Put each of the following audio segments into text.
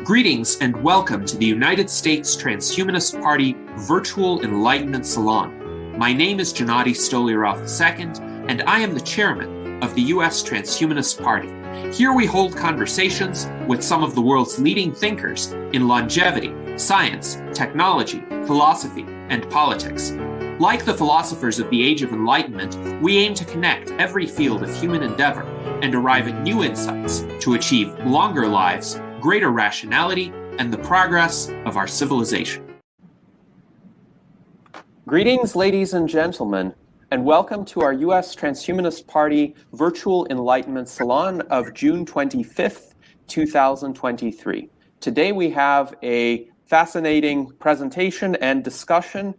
Greetings and welcome to the United States Transhumanist Party Virtual Enlightenment Salon. My name is Gennady Stoliarov II, and I am the chairman of the U.S. Transhumanist Party. Here we hold conversations with some of the world's leading thinkers in longevity, science, technology, philosophy, and politics. Like the philosophers of the Age of Enlightenment, we aim to connect every field of human endeavor and arrive at new insights to achieve longer lives, greater rationality, and the progress of our civilization. Greetings, ladies and gentlemen, and welcome to our U.S. Transhumanist Party Virtual Enlightenment Salon of June 25th, 2023. Today we have a fascinating presentation and discussion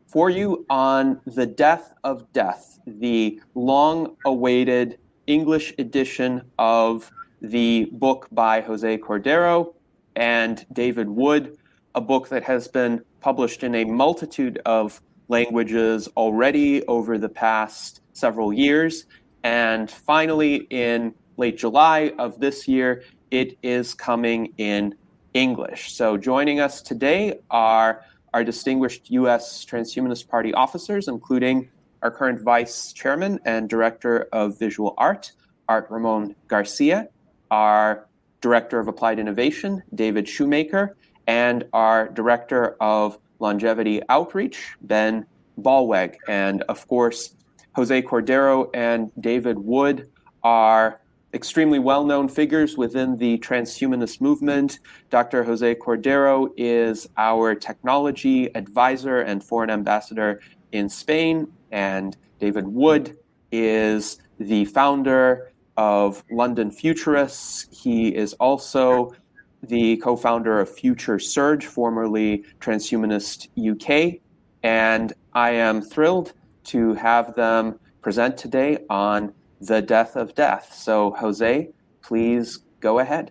for you on The Death of Death, the long-awaited English edition of the book by José Cordeiro and David Wood, a book that has been published in a multitude of languages already over the past several years. And finally, in late July of this year, it is coming in English. So joining us today are our distinguished U.S. Transhumanist Party officers, including our current Vice Chairman and Director of Visual Art, Art Ramon Garcia, our Director of Applied Innovation, David Shoemaker, and our Director of Longevity Outreach, Ben Ballweg. And of course, José Cordeiro and David Wood are extremely well-known figures within the transhumanist movement. Dr. José Cordeiro is our technology advisor and foreign ambassador in Spain, and David Wood is the founder of London Futurists. He is also the co-founder of Future Surge, formerly Transhumanist UK, and I am thrilled to have them present today on The Death of Death. So, Jose, please go ahead.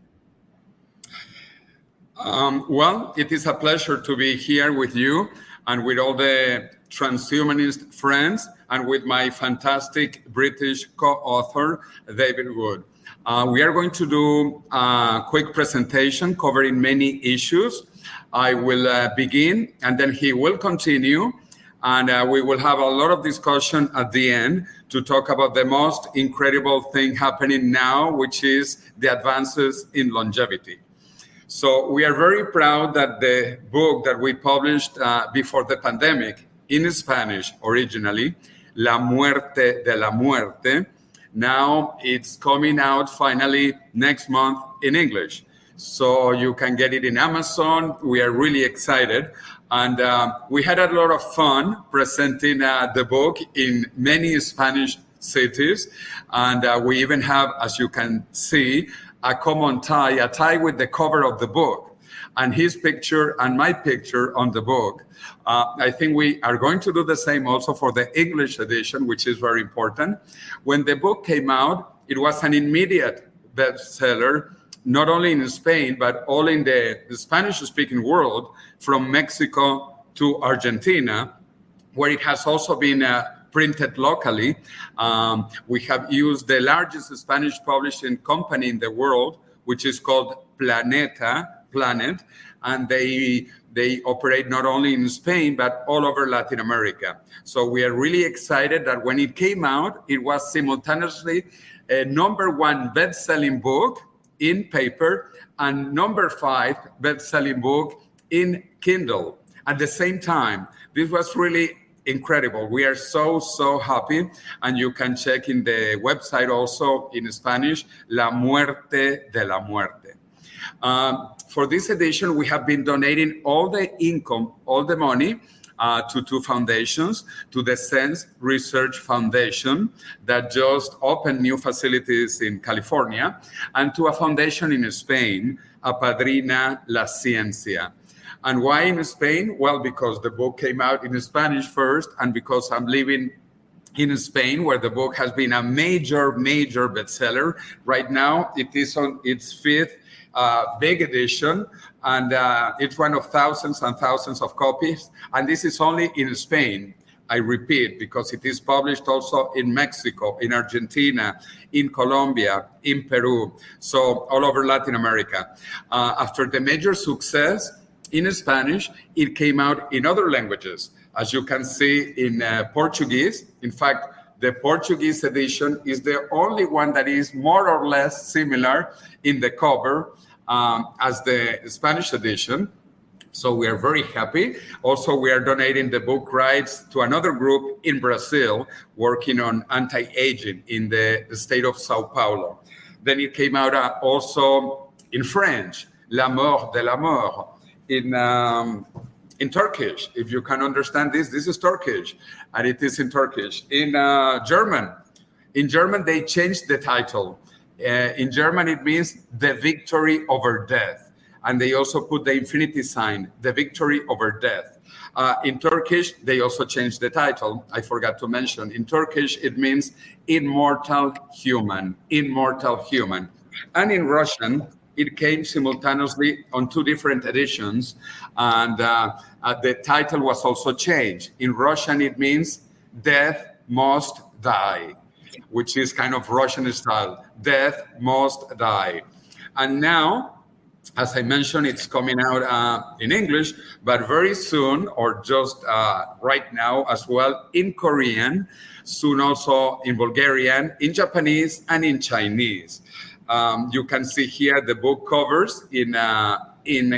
Well, it is a pleasure to be here with you and with all the transhumanist friends and with my fantastic British co-author, David Wood. We are going to do a quick presentation covering many issues. I will begin and then he will continue, and we will have a lot of discussion at the end to talk about the most incredible thing happening now, which is the advances in longevity. So we are very proud that the book that we published before the pandemic in Spanish originally, La Muerte de la Muerte, now it's coming out finally next month in English. So you can get it in Amazon. We are really excited. And we had a lot of fun presenting the book in many Spanish cities. And we even have, as you can see, a common tie, a tie with the cover of the book, and his picture and my picture on the book. I think we are going to do the same also for the English edition, which is very important. When the book came out, it was an immediate bestseller, not only in Spain, but all in the Spanish-speaking world, from Mexico to Argentina, where it has also been printed locally. We have used the largest Spanish publishing company in the world, which is called Planet, and they operate not only in Spain, but all over Latin America. So we are really excited that when it came out, it was simultaneously a #1 best-selling book in paper and #5 best-selling book in Kindle at the same time. This was really incredible. We are so happy, and you can check in the website also in Spanish, La Muerte de la Muerte. For this edition, we have been donating all the income, all the money to two foundations, to the Sense Research Foundation that just opened new facilities in California, and to a foundation in Spain, Apadrina la Ciencia. And why in Spain? Well, because the book came out in Spanish first, and because I'm living in Spain, where the book has been a major bestseller. Right now, it is on its 5th big edition, and it's one of thousands and thousands of copies. And this is only in Spain. I repeat, because it is published also in Mexico, in Argentina, in Colombia, in Peru, so all over Latin America. After the major success in Spanish, it came out in other languages. As you can see in Portuguese. In fact, the Portuguese edition is the only one that is more or less similar in the cover as the Spanish edition. So we are very happy. Also, we are donating the book rights to another group in Brazil working on anti-aging in the state of Sao Paulo. Then it came out also in French, La mort de la mort. In Turkish, if you can understand this is Turkish, and it is in Turkish. In German, they changed the title. In German, it means the victory over death. And they also put the infinity sign, the victory over death. In Turkish, they also changed the title. I forgot to mention. In Turkish, it means immortal human, immortal human. And in Russian, it came simultaneously on two different editions. And the title was also changed. In Russian, it means death must die, which is kind of Russian style. Death must die. And now, as I mentioned, it's coming out in English, but very soon, or just right now as well, in Korean, soon also in Bulgarian, in Japanese, and in Chinese. You can see here the book covers in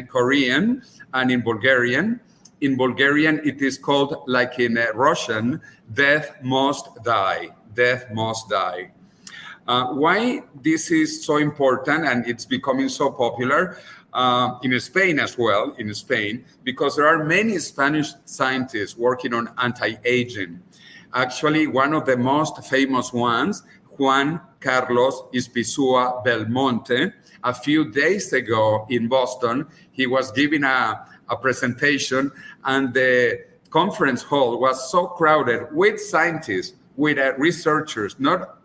Korean and in Bulgarian. In Bulgarian, it is called, like in Russian, Death Must Die. Death Must Die. Why this is so important and it's becoming so popular in Spain as well, because there are many Spanish scientists working on anti-aging. Actually, one of the most famous ones, Juan Carlos Ispizua Belmonte, a few days ago in Boston, he was giving a presentation, and the conference hall was so crowded with scientists, with researchers, not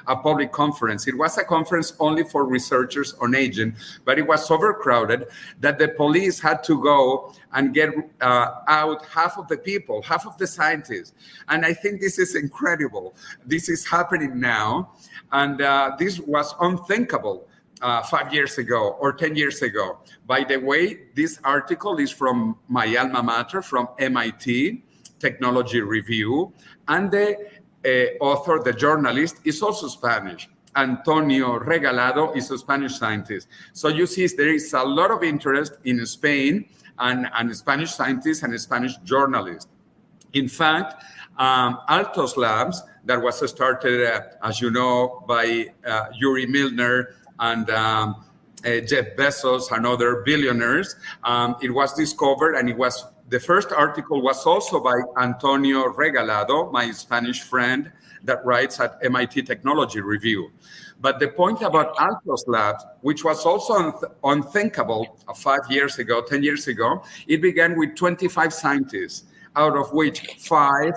a public conference. It was a conference only for researchers on aging, but it was overcrowded that the police had to go and get out half of the people, half of the scientists. And I think this is incredible. This is happening now. And this was unthinkable 5 years ago or 10 years ago. By the way, this article is from my alma mater, from MIT Technology Review, and the author, the journalist, is also Spanish. Antonio Regalado is a Spanish scientist. So you see, there is a lot of interest in Spain and Spanish scientists and Spanish journalists. In fact, Altos Labs, that was started, as you know, by Yuri Milner and Jeff Bezos and other billionaires. It was discovered, and the first article was also by Antonio Regalado, my Spanish friend that writes at MIT Technology Review. But the point about Altos Labs, which was also unthinkable 5 years ago, 10 years ago, it began with 25 scientists, out of which 5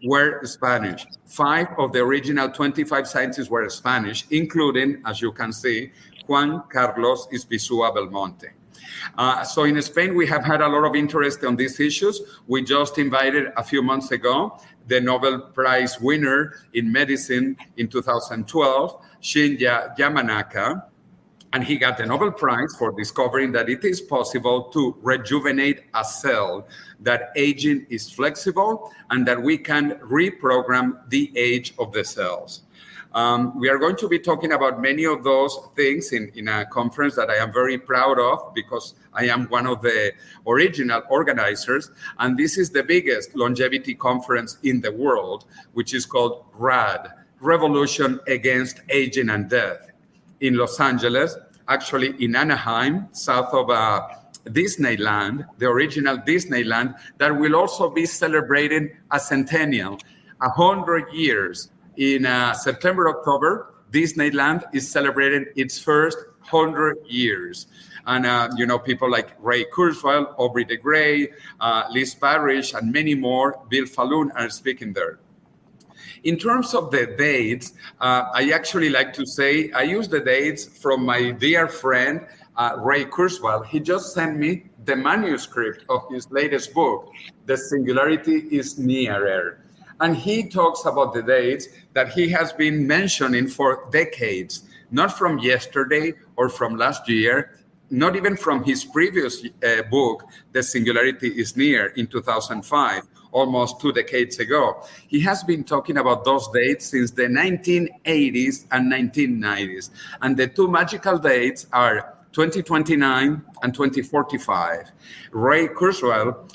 were Spanish. 5 of the original 25 scientists were Spanish, including, as you can see, Juan Carlos Ispizua Belmonte. So in Spain, we have had a lot of interest on these issues. We just invited a few months ago the Nobel Prize winner in medicine in 2012, Shinya Yamanaka, and he got the Nobel Prize for discovering that it is possible to rejuvenate a cell, that aging is flexible, and that we can reprogram the age of the cells. We are going to be talking about many of those things in a conference that I am very proud of, because I am one of the original organizers. And this is the biggest longevity conference in the world, which is called RAD, Revolution Against Aging and Death, in Los Angeles, actually in Anaheim, south of Disneyland, the original Disneyland, that will also be celebrating a centennial, 100 years. In September, October, Disneyland is celebrating its first 100 years. And, people like Ray Kurzweil, Aubrey de Grey, Liz Parrish, and many more, Bill Falloon, are speaking there. In terms of the dates, I actually like to say, I use the dates from my dear friend, Ray Kurzweil. He just sent me the manuscript of his latest book, The Singularity is Nearer. And he talks about the dates that he has been mentioning for decades, not from yesterday or from last year, not even from his previous book, The Singularity is Near, in 2005, almost 2 decades ago. He has been talking about those dates since the 1980s and 1990s. And the 2 magical dates are 2029 and 2045. Ray Kurzweil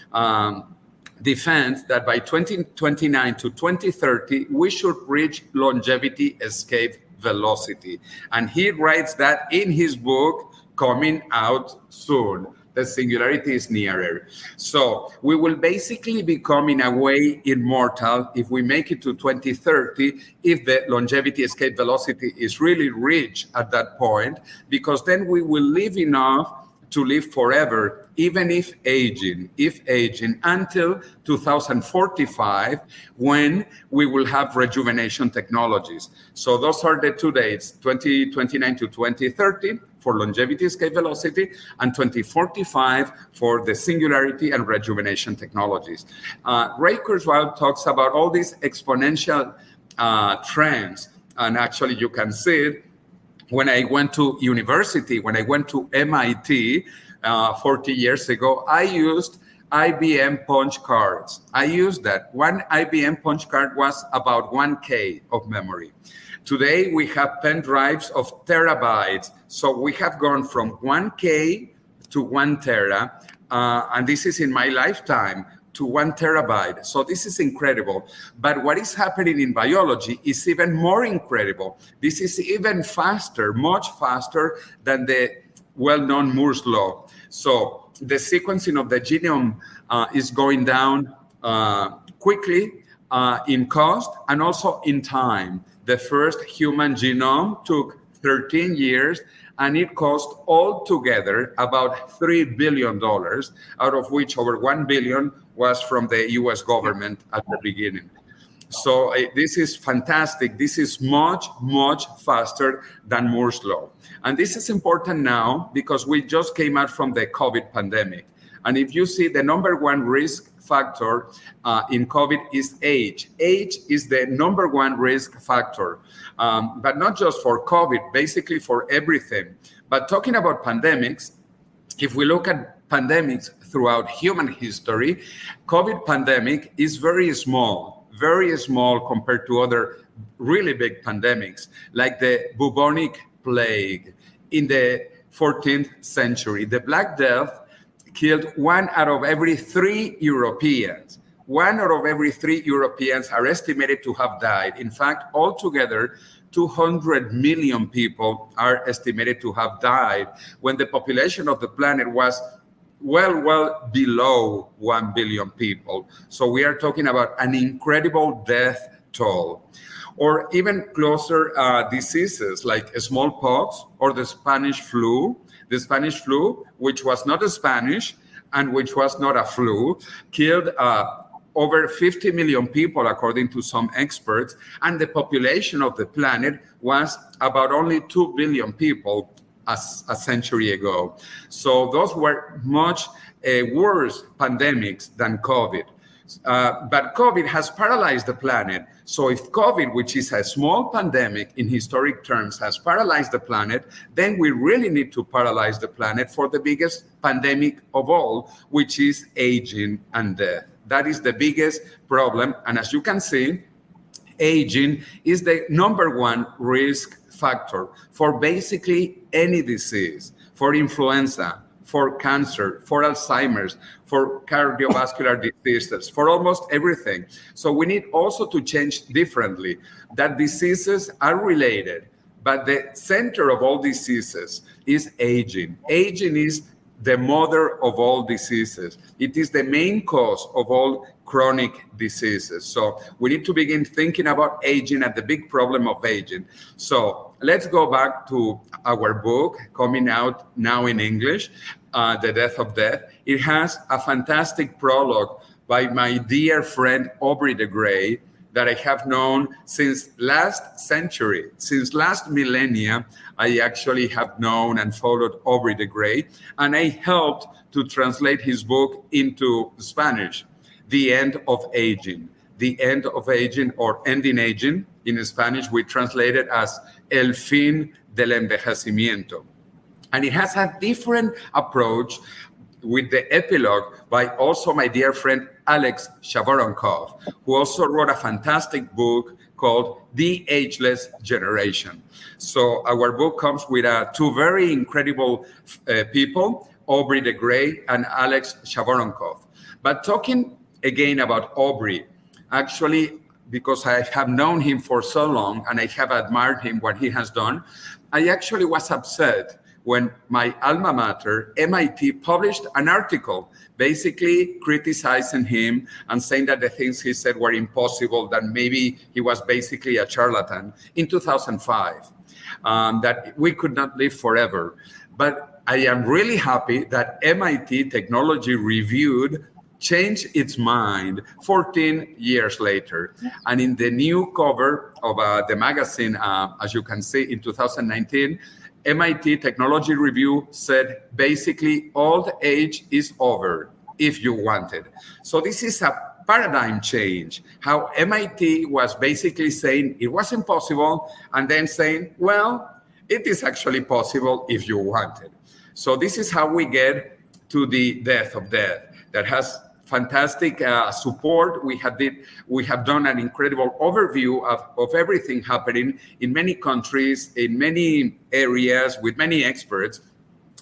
defends that by 2029 to 2030, we should reach longevity escape velocity. And he writes that in his book, coming out soon. The singularity is nearer. So we will basically become, in a way, immortal if we make it to 2030, if the longevity escape velocity is really reached at that point, because then we will live enough to live forever, even if aging, until 2045, when we will have rejuvenation technologies. So those are the 2 dates, 2029 to 2030 for longevity escape velocity, and 2045 for the singularity and rejuvenation technologies. Ray Kurzweil talks about all these exponential trends, and actually you can see it. When I went to university, when I went to MIT 40 years ago, I used IBM punch cards. I used that. One IBM punch card was about 1K of memory. Today, we have pen drives of terabytes. So we have gone from 1K to 1 tera, and this is in my lifetime, to 1 terabyte. So this is incredible. But what is happening in biology is even more incredible. This is even faster, much faster than the well-known Moore's law. So the sequencing of the genome is going down quickly in cost and also in time. The first human genome took 13 years, and it cost altogether about $3 billion, out of which over $1 billion was from the US government at the beginning. So this is fantastic. This is much, much faster than Moore's law. And this is important now because we just came out from the COVID pandemic. And if you see, the number 1 risk factor in COVID is age. Age is the number 1 risk factor, but not just for COVID, basically for everything. But talking about pandemics, if we look at pandemics throughout human history, COVID pandemic is very small compared to other really big pandemics, like the bubonic plague in the 14th century. The Black Death killed 1 out of every 3 Europeans. 1 out of every 3 Europeans are estimated to have died. In fact, altogether, 200 million people are estimated to have died when the population of the planet was well below 1 billion people. So we are talking about an incredible death toll. Or even closer diseases like smallpox or the Spanish flu. The Spanish flu, which was not a Spanish and which was not a flu, killed over 50 million people, according to some experts, and the population of the planet was about only 2 billion people a century ago. So those were much worse pandemics than COVID. But COVID has paralyzed the planet. So if COVID, which is a small pandemic in historic terms, has paralyzed the planet, then we really need to paralyze the planet for the biggest pandemic of all, which is aging and death. That is the biggest problem. And as you can see, aging is the number 1 risk factor for basically any disease, for influenza, for cancer, for Alzheimer's, for cardiovascular diseases, for almost everything. So we need also to change differently, that diseases are related, but the center of all diseases is aging. Aging is the mother of all diseases. It is the main cause of all chronic diseases. So we need to begin thinking about aging and the big problem of aging. So let's go back to our book coming out now in English, The Death of Death. It has a fantastic prologue by my dear friend Aubrey de Grey that I have known since last century, since last millennia. I actually have known and followed Aubrey de Grey, and I helped to translate his book into Spanish, The End of Aging. The End of Aging, or Ending Aging. In Spanish, we translate it as El Fin del Envejecimiento. And it has a different approach with the epilogue by also my dear friend Alex Shavoronkov, who also wrote a fantastic book called The Ageless Generation. So our book comes with two very incredible people, Aubrey de Grey and Alex Shavoronkov. But talking again about Aubrey, actually, because I have known him for so long and I have admired him, what he has done, I actually was upset when my alma mater, MIT, published an article basically criticizing him and saying that the things he said were impossible, that maybe he was basically a charlatan in 2005, that we could not live forever. But I am really happy that MIT Technology Reviewed changed its mind 14 years later. And in the new cover of the magazine, as you can see, in 2019, MIT Technology Review said basically old age is over if you want it. So this is a paradigm change, how MIT was basically saying it was impossible and then saying, well, it is actually possible if you want it. So this is how we get to the death of death that has fantastic support. We have done an incredible overview of everything happening in many countries, in many areas, with many experts.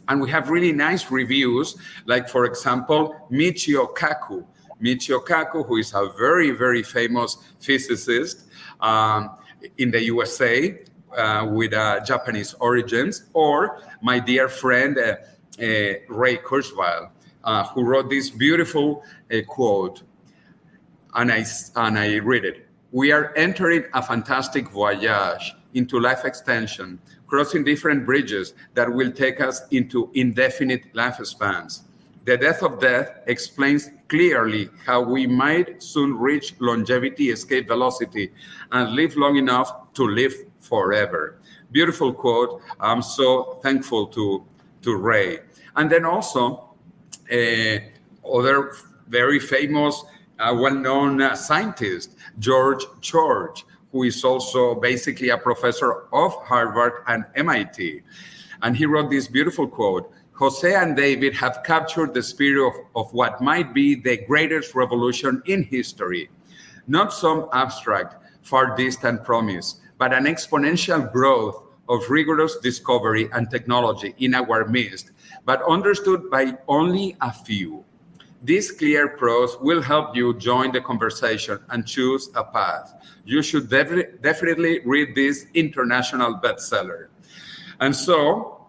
And we have really nice reviews, like, for example, Michio Kaku. Michio Kaku, who is a very, very famous physicist in the USA with Japanese origins, or my dear friend Ray Kurzweil, who wrote this beautiful quote, and I read it. We are entering a fantastic voyage into life extension, crossing different bridges that will take us into indefinite lifespans. The death of death explains clearly how we might soon reach longevity, escape velocity, and live long enough to live forever. Beautiful quote. I'm so thankful to Ray. And then also, other very famous, well-known scientist, George, who is also basically a professor of Harvard and MIT. And he wrote this beautiful quote: José and David have captured the spirit of what might be the greatest revolution in history. Not some abstract, far distant promise, but an exponential growth of rigorous discovery and technology in our midst, but understood by only a few. This clear prose will help you join the conversation and choose a path. You should definitely read this international bestseller. And so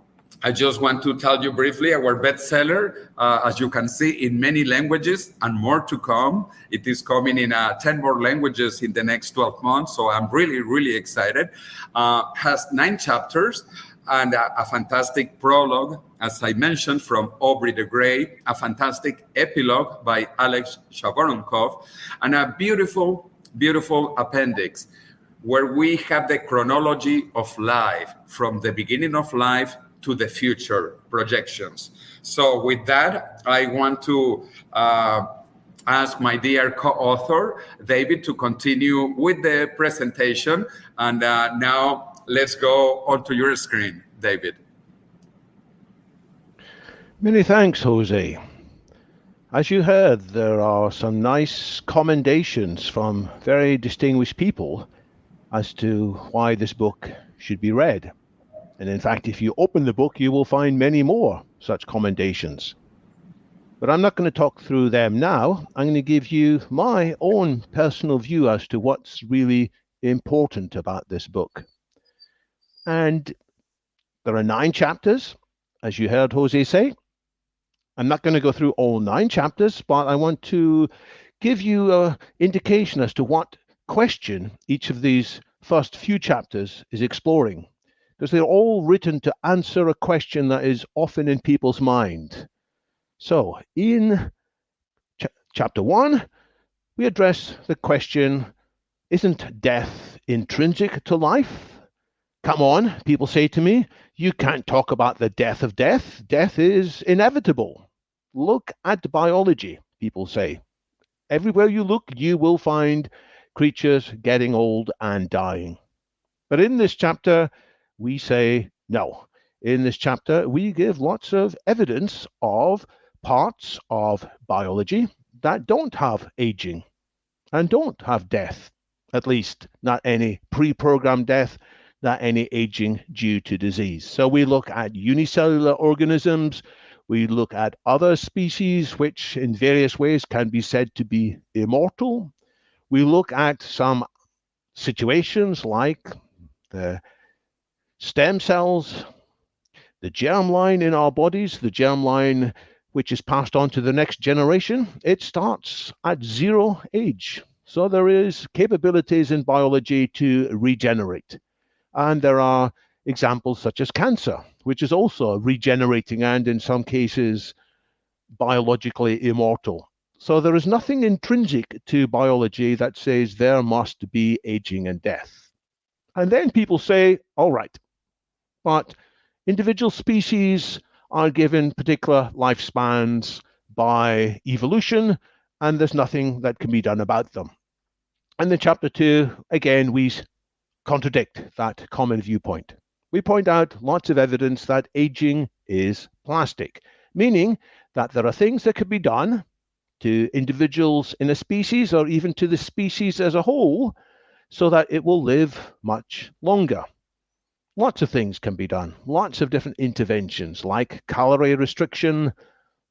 I just want to tell you briefly our bestseller, as you can see, in many languages and more to come. It is coming in 10 more languages in the next 12 months. So I'm really, really excited. Has 9 chapters and a fantastic prologue, as I mentioned, from Aubrey de Grey, a fantastic epilogue by Alex Shavoronkov, and a beautiful, beautiful appendix where we have the chronology of life from the beginning of life to the future projections. So with that, I want to ask my dear co-author, David, to continue with the presentation. And now let's go onto your screen, David. Many thanks, Jose. As you heard, there are some nice commendations from very distinguished people as to why this book should be read. And in fact, if you open the book, you will find many more such commendations. But I'm not going to talk through them now. I'm going to give you my own personal view as to what's really important about this book. And there are 9 chapters, as you heard Jose say. I'm not going to go through all 9 chapters, but I want to give you an indication as to what question each of these first few chapters is exploring, because they're all written to answer a question that is often in people's mind. So in chapter 1, we address the question, Isn't death intrinsic to life? Come on, people say to me, you can't talk about the death of death. Death is inevitable. Look at biology, people say. Everywhere you look, you will find creatures getting old and dying. But in this chapter, we say no. In this chapter, we give lots of evidence of parts of biology that don't have aging and don't have death, at least not any pre-programmed death, not any aging due to disease. So we look at unicellular organisms, we look at other species which in various ways can be said to be immortal. We look at some situations like the stem cells, the germline in our bodies, the germline which is passed on to the next generation. It starts at 0 age. So there is capabilities in biology to regenerate. And there are examples such as cancer, which is also regenerating and in some cases biologically immortal. So there is nothing intrinsic to biology that says there must be aging and death. And then people say, all right, but individual species are given particular lifespans by evolution, and there's nothing that can be done about them. And in chapter 2, again, we contradict that common viewpoint. We point out lots of evidence that aging is plastic, meaning that there are things that could be done to individuals in a species or even to the species as a whole so that it will live much longer. Lots of things can be done, lots of different interventions like calorie restriction,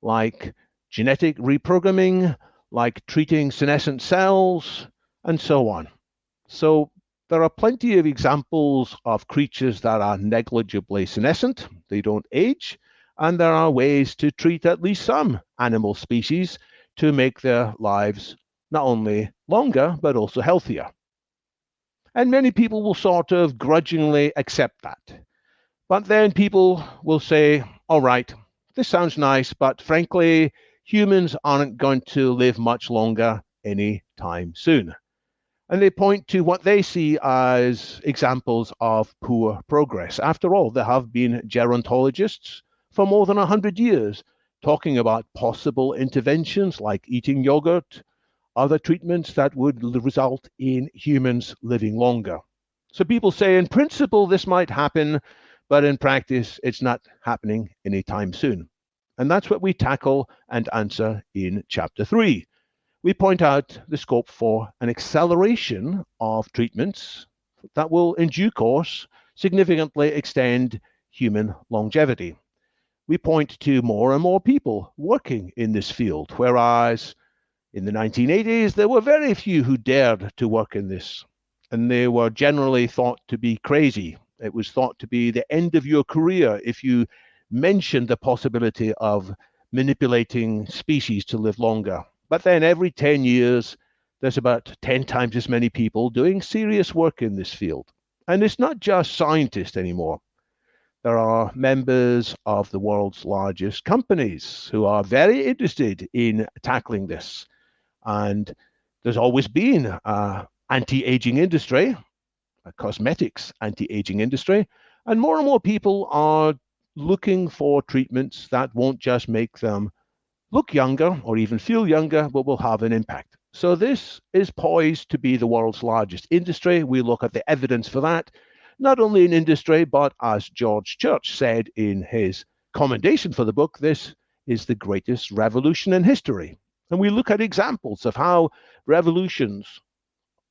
like genetic reprogramming, like treating senescent cells, and so on. So there are plenty of examples of creatures that are negligibly senescent, they don't age, and there are ways to treat at least some animal species to make their lives not only longer, but also healthier. And many people will sort of grudgingly accept that. But then people will say, all right, this sounds nice, but frankly, humans aren't going to live much longer anytime soon. And they point to what they see as examples of poor progress. After all, there have been gerontologists for more than 100 years talking about possible interventions like eating yogurt, other treatments that would result in humans living longer. So people say, in principle, this might happen, but in practice, it's not happening anytime soon. And that's what we tackle and answer in chapter 3. We point out the scope for an acceleration of treatments that will, in due course, significantly extend human longevity. We point to more and more people working in this field, whereas in the 1980s, there were very few who dared to work in this, and they were generally thought to be crazy. It was thought to be the end of your career if you mentioned the possibility of manipulating species to live longer. But then every 10 years, there's about 10 times as many people doing serious work in this field. And it's not just scientists anymore. There are members of the world's largest companies who are very interested in tackling this. And there's always been an anti-aging industry, a cosmetics anti-aging industry, and more people are looking for treatments that won't just make them look younger or even feel younger, but will have an impact. So this is poised to be the world's largest industry. We look at the evidence for that, not only in industry, but as George Church said in his commendation for the book, this is the greatest revolution in history. And we look at examples of how revolutions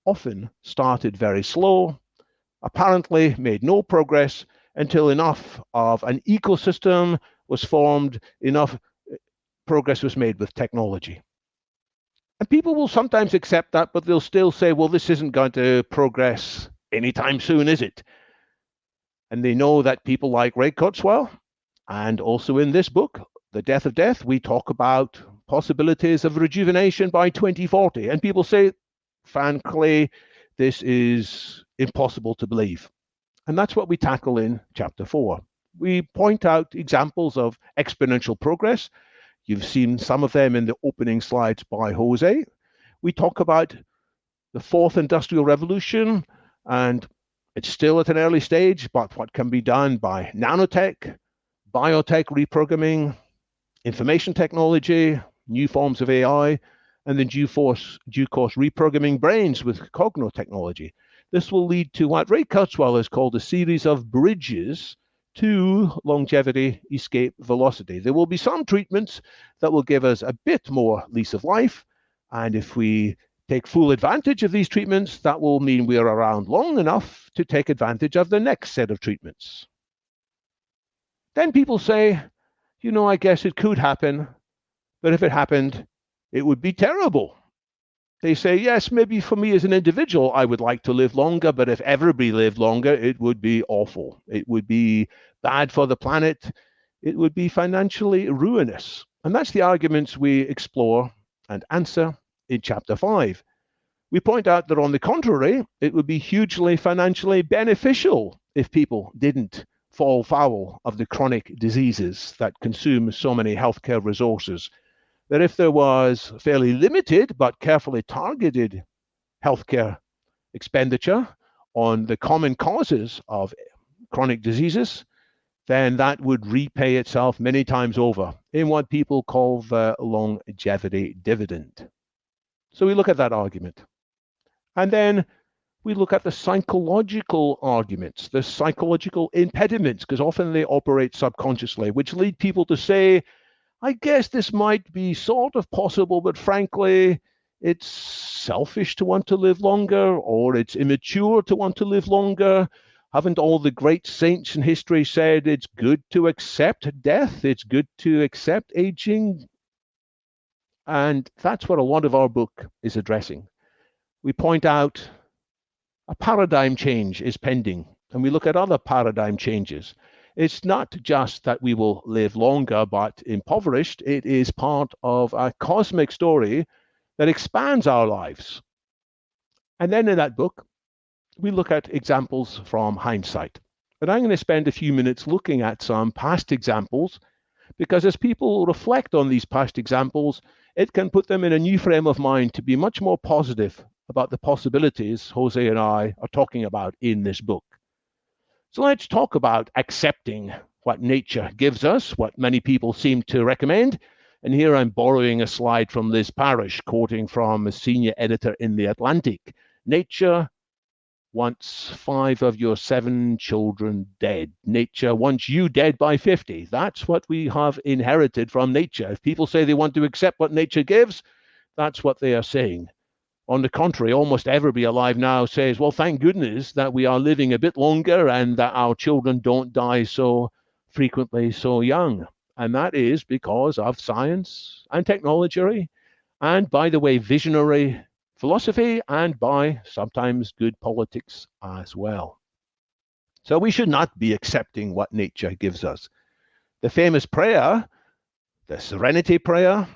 often started very slow, apparently made no progress until enough of an ecosystem was formed, enough progress was made with technology. And people will sometimes accept that, but they'll still say, well, this isn't going to progress anytime soon, is it? And they know that people like Ray Kurzweil, and also in this book, The Death of Death, we talk about possibilities of rejuvenation by 2040. And people say, frankly, this is impossible to believe. And that's what we tackle in chapter 4. We point out examples of exponential progress. You've seen some of them in the opening slides by Jose. We talk about the fourth industrial revolution, and it's still at an early stage, but what can be done by nanotech, biotech reprogramming, information technology, new forms of AI, and then due course reprogramming brains with cognotechnology. This will lead to what Ray Kurzweil has called a series of bridges to longevity, escape velocity. There will be some treatments that will give us a bit more lease of life, and if we take full advantage of these treatments, that will mean we are around long enough to take advantage of the next set of treatments. Then people say, I guess it could happen, but if it happened, it would be terrible. They say, yes, maybe for me as an individual, I would like to live longer, but if everybody lived longer, it would be awful. It would be bad for the planet. It would be financially ruinous. And that's the arguments we explore and answer in Chapter 5. We point out that, on the contrary, it would be hugely financially beneficial if people didn't fall foul of the chronic diseases that consume so many healthcare resources. That if there was fairly limited but carefully targeted healthcare expenditure on the common causes of chronic diseases, then that would repay itself many times over in what people call the longevity dividend. So we look at that argument. And then we look at the psychological arguments, the psychological impediments, because often they operate subconsciously, which lead people to say, I guess this might be sort of possible, but frankly, it's selfish to want to live longer, or it's immature to want to live longer. Haven't all the great saints in history said it's good to accept death? It's good to accept aging? And that's what a lot of our book is addressing. We point out a paradigm change is pending, and we look at other paradigm changes. It's not just that we will live longer but impoverished. It is part of a cosmic story that expands our lives. And then in that book, we look at examples from hindsight. And I'm going to spend a few minutes looking at some past examples, because as people reflect on these past examples, it can put them in a new frame of mind to be much more positive about the possibilities Jose and I are talking about in this book. So let's talk about accepting what nature gives us, what many people seem to recommend. And here I'm borrowing a slide from Liz Parrish, quoting from a senior editor in The Atlantic. Nature wants 5 of your 7 children dead. Nature wants you dead by 50. That's what we have inherited from nature. If people say they want to accept what nature gives, that's what they are saying. On the contrary, almost everybody alive now says, well, thank goodness that we are living a bit longer and that our children don't die so frequently so young. And that is because of science and technology, and, by the way, visionary philosophy, and by sometimes good politics as well. So we should not be accepting what nature gives us. The famous prayer, the Serenity Prayer,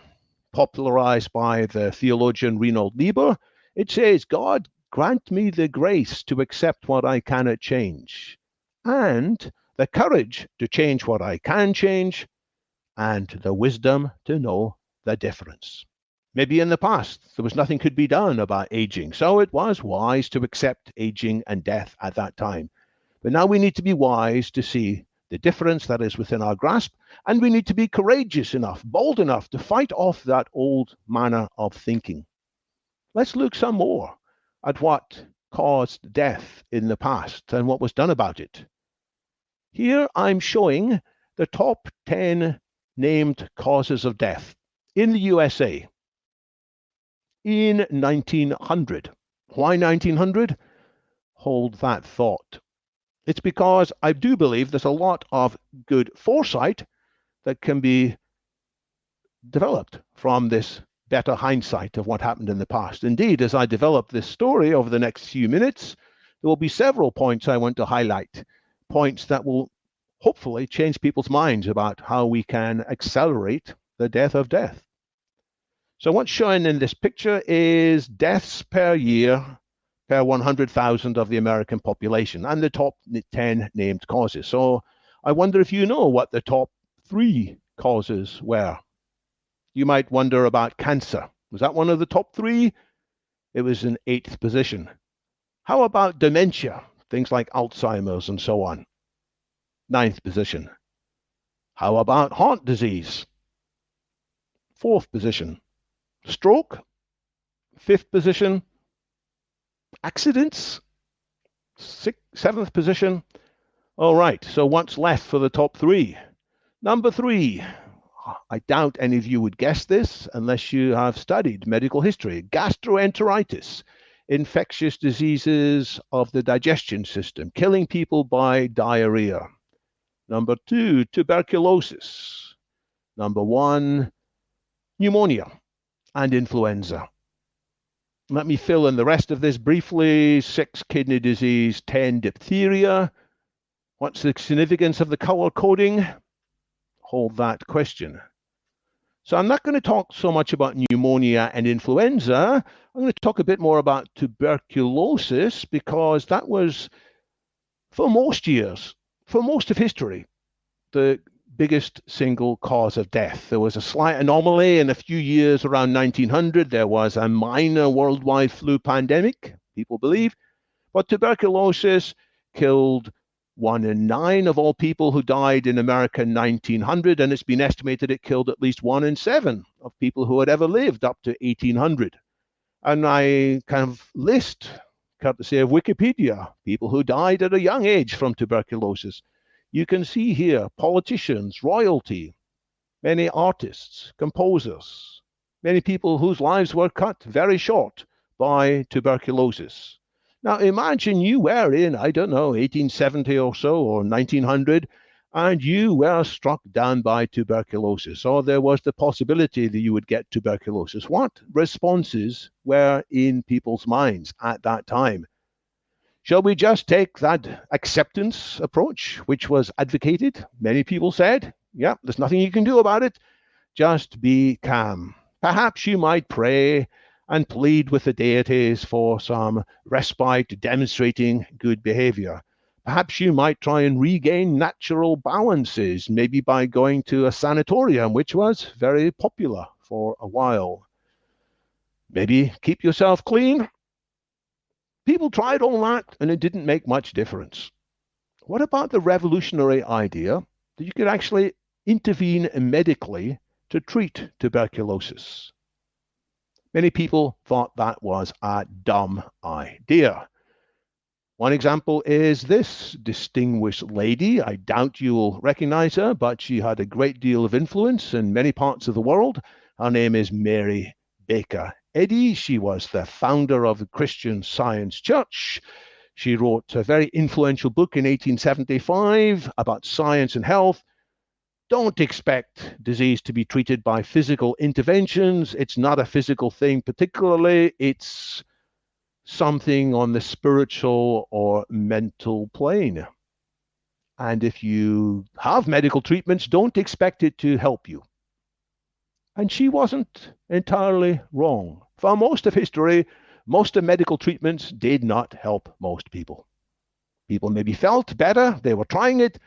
popularized by the theologian Reinhold Niebuhr, it says, God, grant me the grace to accept what I cannot change, and the courage to change what I can change, and the wisdom to know the difference. Maybe in the past, there was nothing could be done about aging, so it was wise to accept aging and death at that time. But now we need to be wise to see the difference that is within our grasp, and we need to be courageous enough, bold enough to fight off that old manner of thinking. Let's look some more at what caused death in the past and what was done about it. Here I'm showing the top 10 named causes of death in the USA in 1900. Why 1900? Hold that thought. It's because I do believe there's a lot of good foresight that can be developed from this better hindsight of what happened in the past. Indeed, as I develop this story over the next few minutes, there will be several points I want to highlight, points that will hopefully change people's minds about how we can accelerate the death of death. So what's shown in this picture is deaths per year per 100,000 of the American population, and the top 10 named causes. So I wonder if you know what the top 3 causes were. You might wonder about cancer. Was that one of the top 3? it was in 8th position. How about dementia, things like Alzheimer's and so on? 9th position. How about heart disease? 4th position. Stroke? 5th position. Accidents? 7th position. All right, so what's left for the top 3? Number 3. I doubt any of you would guess this unless you have studied medical history. Gastroenteritis, infectious diseases of the digestion system, killing people by diarrhea. Number 2, tuberculosis. Number 1, pneumonia and influenza. Let me fill in the rest of this briefly. 6, kidney disease, 10, diphtheria. What's the significance of the color coding? Hold that question. So I'm not going to talk so much about pneumonia and influenza. I'm going to talk a bit more about tuberculosis, because that was, for most years, for most of history, the biggest single cause of death. There was a slight anomaly in a few years around 1900. There was a minor worldwide flu pandemic, people believe, but tuberculosis killed 1 in 9 of all people who died in America in 1900, and it's been estimated it killed at least 1 in 7 of people who had ever lived up to 1800. And I kind of list, courtesy of Wikipedia, people who died at a young age from tuberculosis. You can see here politicians, royalty, many artists, composers, many people whose lives were cut very short by tuberculosis. Now imagine you were in, I don't know, 1870 or so, or 1900, and you were struck down by tuberculosis, or there was the possibility that you would get tuberculosis. What responses were in people's minds at that time? Shall we just take that acceptance approach, which was advocated? Many people said, yeah, there's nothing you can do about it. Just be calm. Perhaps you might pray and plead with the deities for some respite, demonstrating good behavior. Perhaps you might try and regain natural balances, maybe by going to a sanatorium, which was very popular for a while. Maybe keep yourself clean. People tried all that, and it didn't make much difference. What about the revolutionary idea that you could actually intervene medically to treat tuberculosis? Many people thought that was a dumb idea. One example is this distinguished lady. I doubt you will recognize her, but she had a great deal of influence in many parts of the world. Her name is Mary Baker Eddy. She was the founder of the Christian Science Church. She wrote a very influential book in 1875 about science and health. Don't expect disease to be treated by physical interventions. It's not a physical thing particularly. It's something on the spiritual or mental plane. And if you have medical treatments, don't expect it to help you. And she wasn't entirely wrong. For most of history, most of medical treatments did not help most people. People maybe felt better, they were trying it,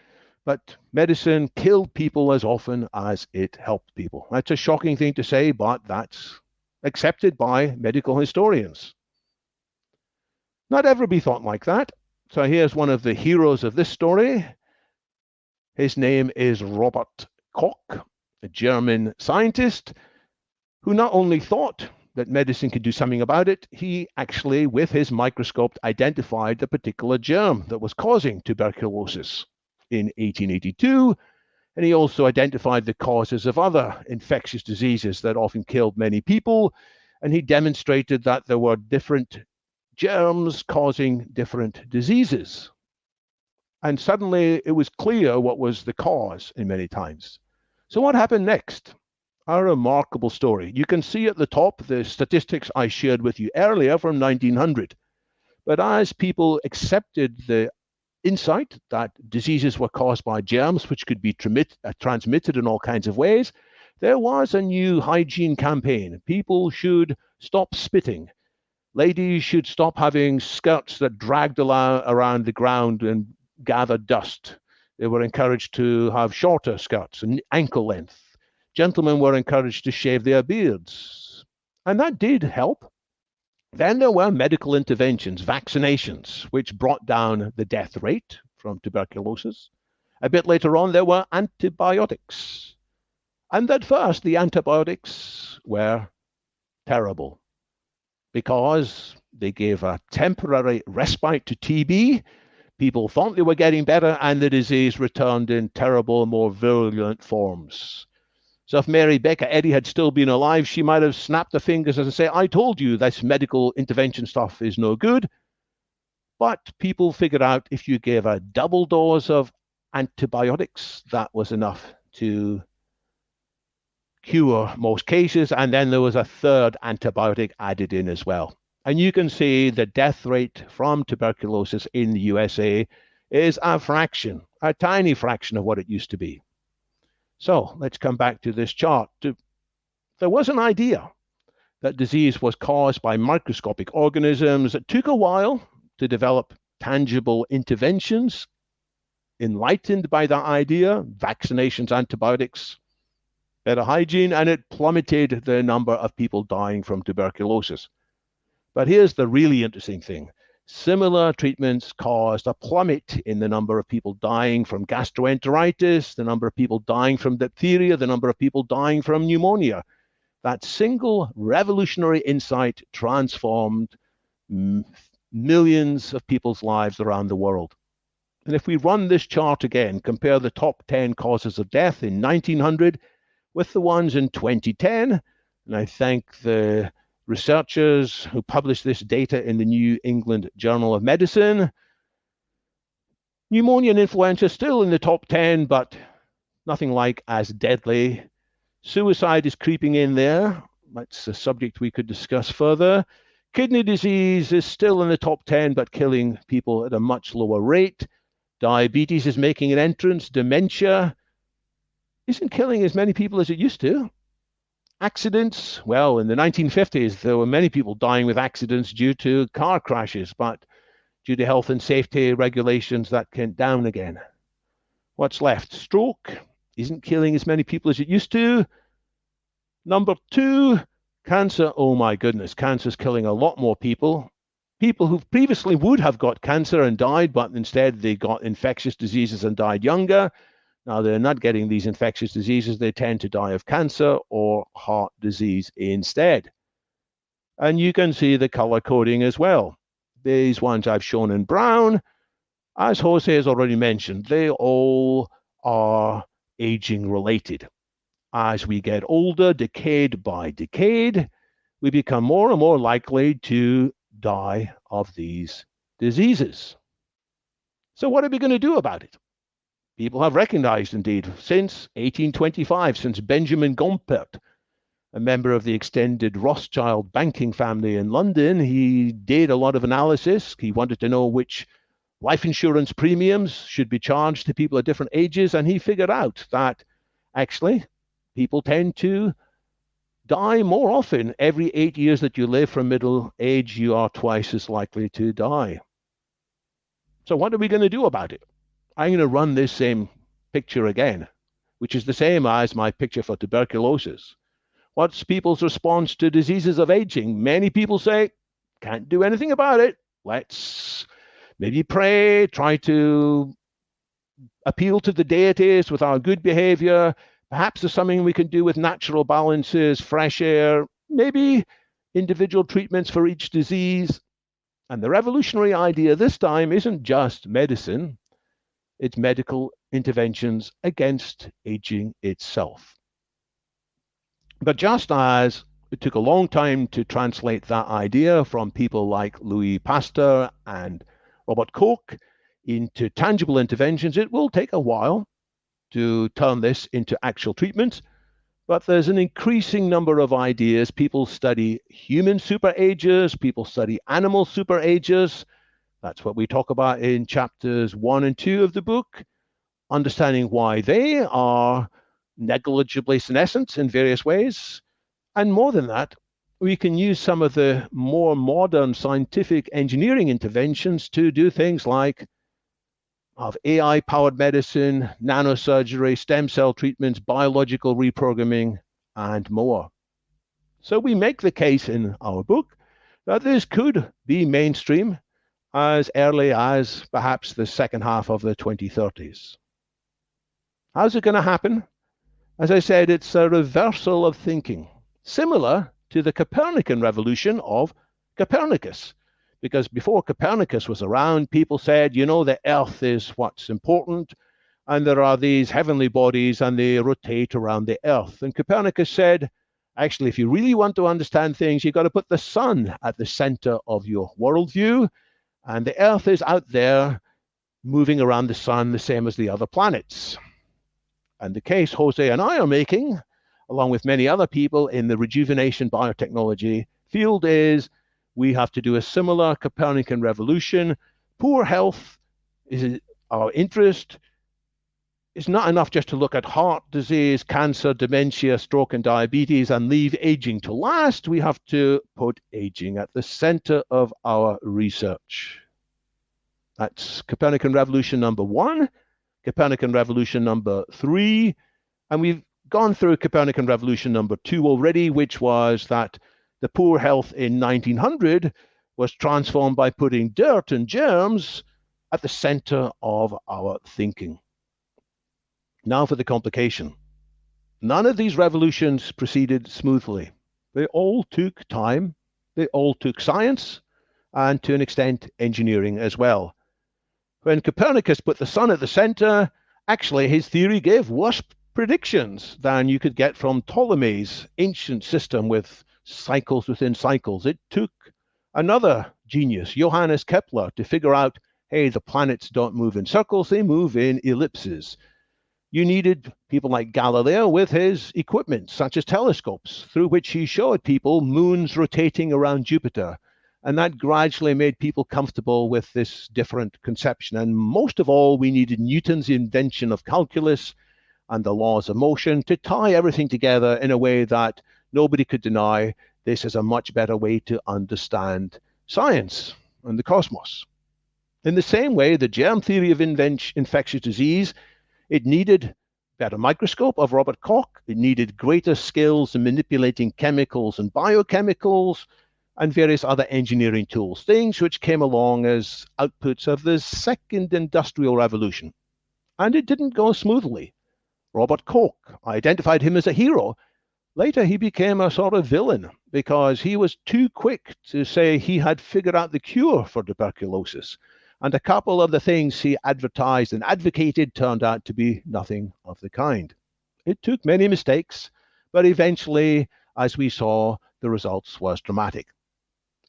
but medicine killed people as often as it helped people. That's a shocking thing to say, but that's accepted by medical historians. Not everybody thought like that. So here's one of the heroes of this story. His name is Robert Koch, a German scientist who not only thought that medicine could do something about it, he actually, with his microscope, identified the particular germ that was causing tuberculosis in 1882, and he also identified the causes of other infectious diseases that often killed many people, and he demonstrated that there were different germs causing different diseases. And suddenly it was clear what was the cause in many times. So what happened next? A remarkable story. You can see at the top the statistics I shared with you earlier from 1900. But as people accepted the insight that diseases were caused by germs, which could be transmitted in all kinds of ways, there was a new hygiene campaign. People should stop spitting. Ladies should stop having skirts that dragged around the ground and gathered dust. They were encouraged to have shorter skirts and ankle length. Gentlemen were encouraged to shave their beards. And that did help. Then there were medical interventions, vaccinations, which brought down the death rate from tuberculosis. A bit later on, there were antibiotics. And at first, the antibiotics were terrible because they gave a temporary respite to TB. People thought they were getting better, and the disease returned in terrible, more virulent forms. So if Mary Baker Eddy had still been alive, she might have snapped her fingers and said, I told you this medical intervention stuff is no good. But people figured out if you gave a double dose of antibiotics, that was enough to cure most cases. And then there was a third antibiotic added in as well. And you can see the death rate from tuberculosis in the USA is a fraction, a tiny fraction of what it used to be. So let's come back to this chart. There was an idea that disease was caused by microscopic organisms. It took a while to develop tangible interventions, enlightened by that idea, vaccinations, antibiotics, better hygiene, and it plummeted the number of people dying from tuberculosis. But here's the really interesting thing. Similar treatments caused a plummet in the number of people dying from gastroenteritis, the number of people dying from diphtheria, the number of people dying from pneumonia. That single revolutionary insight transformed millions of people's lives around the world. And if we run this chart again, compare the top 10 causes of death in 1900 with the ones in 2010, and I thank the researchers who published this data in the New England Journal of Medicine. Pneumonia and influenza still in the top 10, but nothing like as deadly. Suicide is creeping in there. That's a subject we could discuss further. Kidney disease is still in the top 10, but killing people at a much lower rate. Diabetes is making an entrance. Dementia isn't killing as many people as it used to. Accidents, well, in the 1950s, there were many people dying with accidents due to car crashes, but due to health and safety regulations, that went down again. What's left? Stroke isn't killing as many people as it used to. Number 2, cancer. Oh my goodness, cancer's killing a lot more people. People who previously would have got cancer and died, but instead they got infectious diseases and died younger. Now, they're not getting these infectious diseases. They tend to die of cancer or heart disease instead. And you can see the color coding as well. These ones I've shown in brown, as Jose has already mentioned, they all are aging related. As we get older, decade by decade, we become more and more likely to die of these diseases. So what are we going to do about it? People have recognized, indeed, since 1825, since Benjamin Gompert, a member of the extended Rothschild banking family in London, he did a lot of analysis. He wanted to know which life insurance premiums should be charged to people at different ages, and he figured out that actually people tend to die more often. Every 8 years that you live from middle age, you are twice as likely to die. So what are we going to do about it? I'm going to run this same picture again, which is the same as my picture for tuberculosis. What's people's response to diseases of aging? Many people say, can't do anything about it. Let's maybe pray, try to appeal to the deities with our good behavior. Perhaps there's something we can do with natural balances, fresh air, maybe individual treatments for each disease. And the revolutionary idea this time isn't just medicine. It's medical interventions against aging itself. But just as it took a long time to translate that idea from people like Louis Pasteur and Robert Koch into tangible interventions, it will take a while to turn this into actual treatments. But there's an increasing number of ideas. People study human superagers, people study animal superagers. That's what we talk about in chapters 1 and 2 of the book, understanding why they are negligibly senescent in various ways. And more than that, we can use some of the more modern scientific engineering interventions to do things like of AI-powered medicine, nanosurgery, stem cell treatments, biological reprogramming, and more. So we make the case in our book that this could be mainstream as early as perhaps the second half of the 2030s. How's it going to happen? As I said, it's a reversal of thinking, similar to the Copernican revolution of Copernicus. Because before Copernicus was around, people said, you know, the Earth is what's important, and there are these heavenly bodies, and they rotate around the Earth. And Copernicus said, actually, if you really want to understand things, you've got to put the sun at the center of your worldview, and the Earth is out there moving around the sun the same as the other planets. And the case Jose and I are making, along with many other people in the rejuvenation biotechnology field, is we have to do a similar Copernican revolution. Poor health is our interest. It's not enough just to look at heart disease, cancer, dementia, stroke, and diabetes and leave aging to last. We have to put aging at the center of our research. That's Copernican revolution number 1, Copernican revolution number 3, and we've gone through Copernican revolution number 2 already, which was that the poor health in 1900 was transformed by putting dirt and germs at the center of our thinking. Now for the complication. None of these revolutions proceeded smoothly. They all took time, they all took science, and to an extent, engineering as well. When Copernicus put the sun at the center, actually his theory gave worse predictions than you could get from Ptolemy's ancient system with cycles within cycles. It took another genius, Johannes Kepler, to figure out, hey, the planets don't move in circles, they move in ellipses. You needed people like Galileo with his equipment, such as telescopes, through which he showed people moons rotating around Jupiter. And that gradually made people comfortable with this different conception. And most of all, we needed Newton's invention of calculus and the laws of motion to tie everything together in a way that nobody could deny this is a much better way to understand science and the cosmos. In the same way, the germ theory of infectious disease, it needed better microscope of Robert Koch. It needed greater skills in manipulating chemicals and biochemicals and various other engineering tools, things which came along as outputs of the second industrial revolution. And it didn't go smoothly. Robert Koch, I identified him as a hero. Later, he became a sort of villain because he was too quick to say he had figured out the cure for tuberculosis. And a couple of the things he advertised and advocated turned out to be nothing of the kind. It took many mistakes, but eventually, as we saw, the results was dramatic.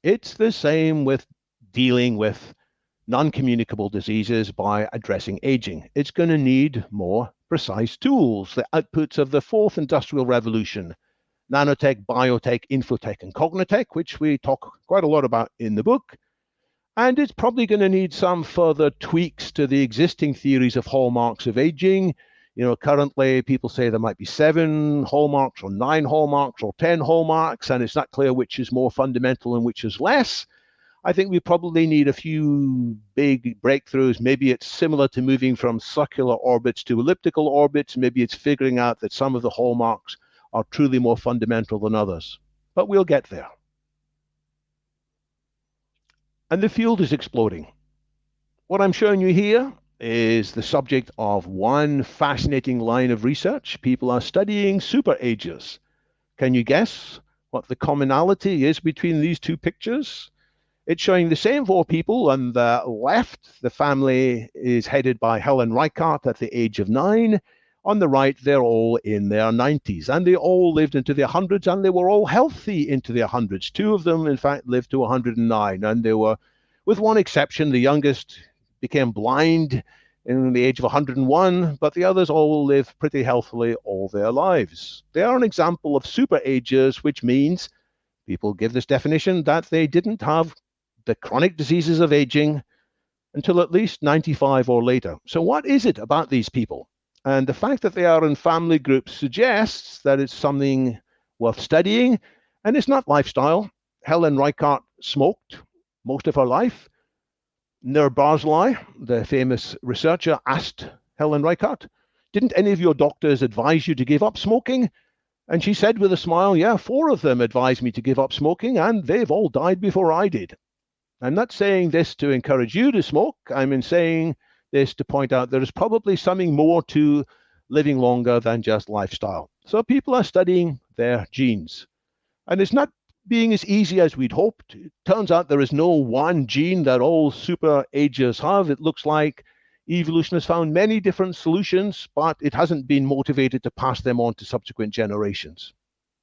It's the same with dealing with non-communicable diseases by addressing aging. It's going to need more precise tools, the outputs of the fourth industrial revolution, nanotech, biotech, infotech, and cognitech, which we talk quite a lot about in the book. And it's probably going to need some further tweaks to the existing theories of hallmarks of aging. You know, currently people say there might be 7 hallmarks or 9 hallmarks or 10 hallmarks, and it's not clear which is more fundamental and which is less. I think we probably need a few big breakthroughs. Maybe it's similar to moving from circular orbits to elliptical orbits. Maybe it's figuring out that some of the hallmarks are truly more fundamental than others. But we'll get there. And the field is exploding. What I'm showing you here is the subject of one fascinating line of research. People are studying super ages. Can you guess what the commonality is between these two pictures? It's showing the same 4 people. On the left, the family is headed by Helen Reichardt at the age of 9. On the right, they're all in their 90s, and they all lived into their hundreds, and they were all healthy into their hundreds. 2 of them, in fact, lived to 109, and they were, with one exception, the youngest became blind in the age of 101, but the others all lived pretty healthily all their lives. They are an example of super agers, which means people give this definition that they didn't have the chronic diseases of aging until at least 95 or later. So what is it about these people? And the fact that they are in family groups suggests that it's something worth studying, and it's not lifestyle. Helen Reichardt smoked most of her life. Nir Barzilai, the famous researcher, asked Helen Reichardt, "Didn't any of your doctors advise you to give up smoking?" And she said with a smile, yeah, 4 of them advised me to give up smoking, and they've all died before I did. I'm not saying this to encourage you to smoke. I'm saying this to point out there is probably something more to living longer than just lifestyle. So people are studying their genes. And it's not being as easy as we'd hoped. It turns out there is no one gene that all super agers have. It looks like evolution has found many different solutions, but it hasn't been motivated to pass them on to subsequent generations.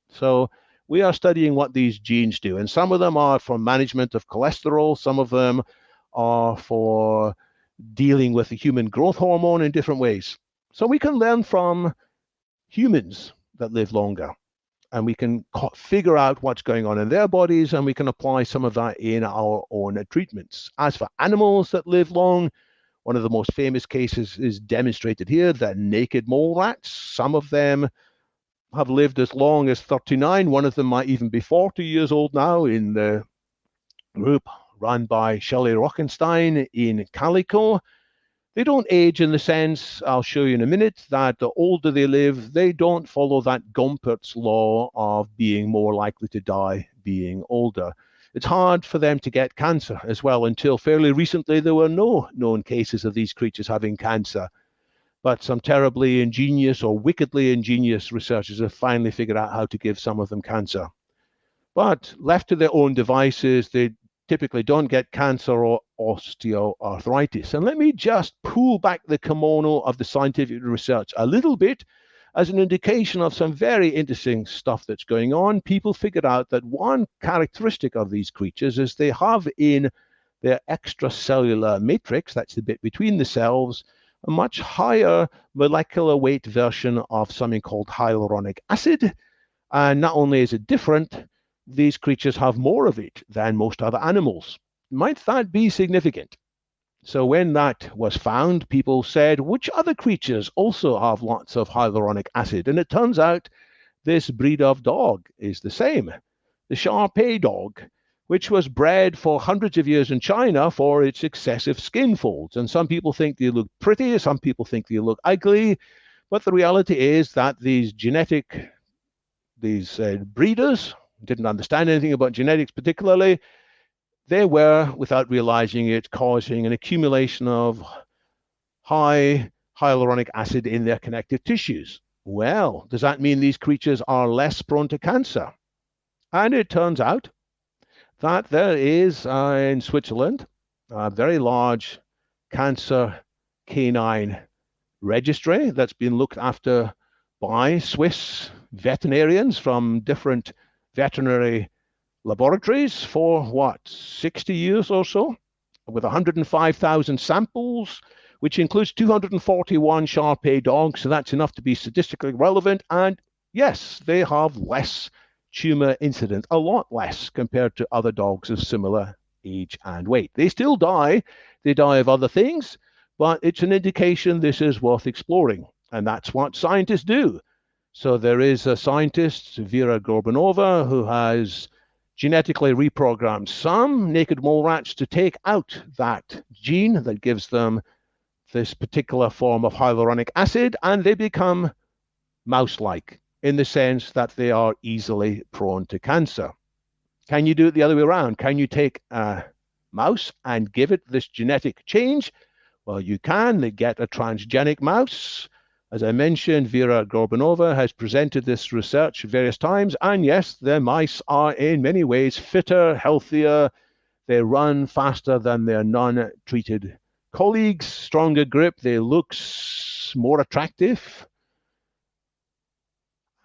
So we are studying what these genes do. And some of them are for management of cholesterol. Some of them are for dealing with the human growth hormone in different ways. So we can learn from humans that live longer. And we can figure out what's going on in their bodies, and we can apply some of that in our own treatments. As for animals that live long, one of the most famous cases is demonstrated here, the naked mole rats. Some of them have lived as long as 39. One of them might even be 40 years old now in the group run by Shelley Rockenstein in Calico. They don't age in the sense, I'll show you in a minute, that the older they live, they don't follow that Gompertz law of being more likely to die being older. It's hard for them to get cancer as well. Until fairly recently, there were no known cases of these creatures having cancer. But some terribly ingenious or wickedly ingenious researchers have finally figured out how to give some of them cancer. But left to their own devices, they typically don't get cancer or osteoarthritis. And let me just pull back the kimono of the scientific research a little bit as an indication of some very interesting stuff that's going on. People figured out that one characteristic of these creatures is they have in their extracellular matrix, that's the bit between the cells, a much higher molecular weight version of something called hyaluronic acid. And not only is it different, these creatures have more of it than most other animals. Might that be significant? So when that was found, people said, which other creatures also have lots of hyaluronic acid? And it turns out this breed of dog is the same. The Shar-Pei dog, which was bred for hundreds of years in China for its excessive skin folds. And some people think they look pretty, some people think they look ugly. But the reality is that these breeders didn't understand anything about genetics particularly. They were, without realizing it, causing an accumulation of high hyaluronic acid in their connective tissues. Well, does that mean these creatures are less prone to cancer? And it turns out that there is, in Switzerland, a very large cancer canine registry that's been looked after by Swiss veterinarians from different veterinary laboratories for 60 years or so, with 105,000 samples, which includes 241 Shar-Pei dogs. So that's enough to be statistically relevant. And yes, they have less tumor incidence, a lot less compared to other dogs of similar age and weight. They still die. They die of other things, but it's an indication this is worth exploring. And that's what scientists do. So there is a scientist, Vera Gorbanova, who has genetically reprogrammed some naked mole rats to take out that gene that gives them this particular form of hyaluronic acid, and they become mouse-like in the sense that they are easily prone to cancer. Can you do it the other way around? Can you take a mouse and give it this genetic change? Well, you can. They get a transgenic mouse. As I mentioned, Vera Gorbanova has presented this research various times, and yes, their mice are in many ways fitter, healthier. They run faster than their non-treated colleagues, stronger grip, they look more attractive,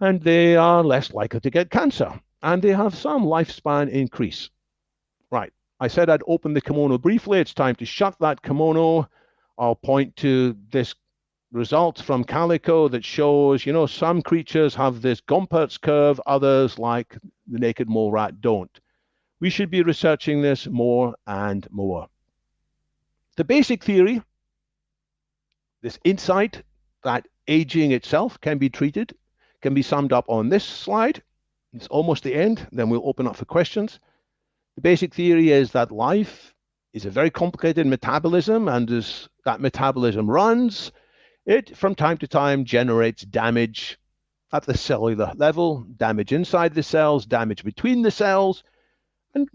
and they are less likely to get cancer, and they have some lifespan increase. Right, I said I'd open the kimono briefly. It's time to shut that kimono. I'll point to this result from Calico that shows, some creatures have this Gompertz curve, others, like the naked mole rat, don't. We should be researching this more and more. The basic theory, this insight that aging itself can be treated, can be summed up on this slide. It's almost the end, then we'll open up for questions. The basic theory is that life is a very complicated metabolism, and as that metabolism runs, it from time to time generates damage at the cellular level, damage inside the cells, damage between the cells, and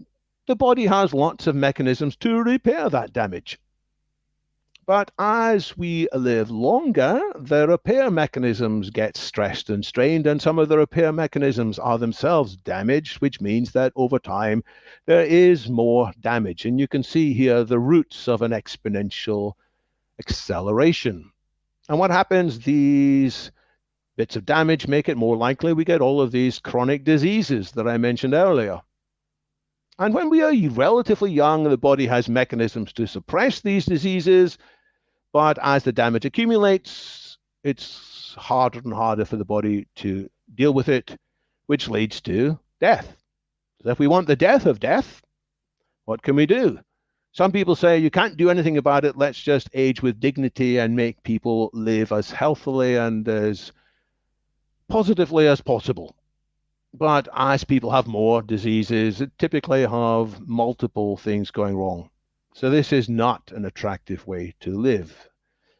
the body has lots of mechanisms to repair that damage. But as we live longer, the repair mechanisms get stressed and strained, and some of the repair mechanisms are themselves damaged, which means that over time there is more damage. And you can see here the roots of an exponential acceleration. And what happens? These bits of damage make it more likely we get all of these chronic diseases that I mentioned earlier. And when we are relatively young, the body has mechanisms to suppress these diseases. But as the damage accumulates, it's harder and harder for the body to deal with it, which leads to death. So if we want the death of death, what can we do? Some people say you can't do anything about it. Let's just age with dignity and make people live as healthily and as positively as possible. But as people have more diseases, they typically have multiple things going wrong. So this is not an attractive way to live.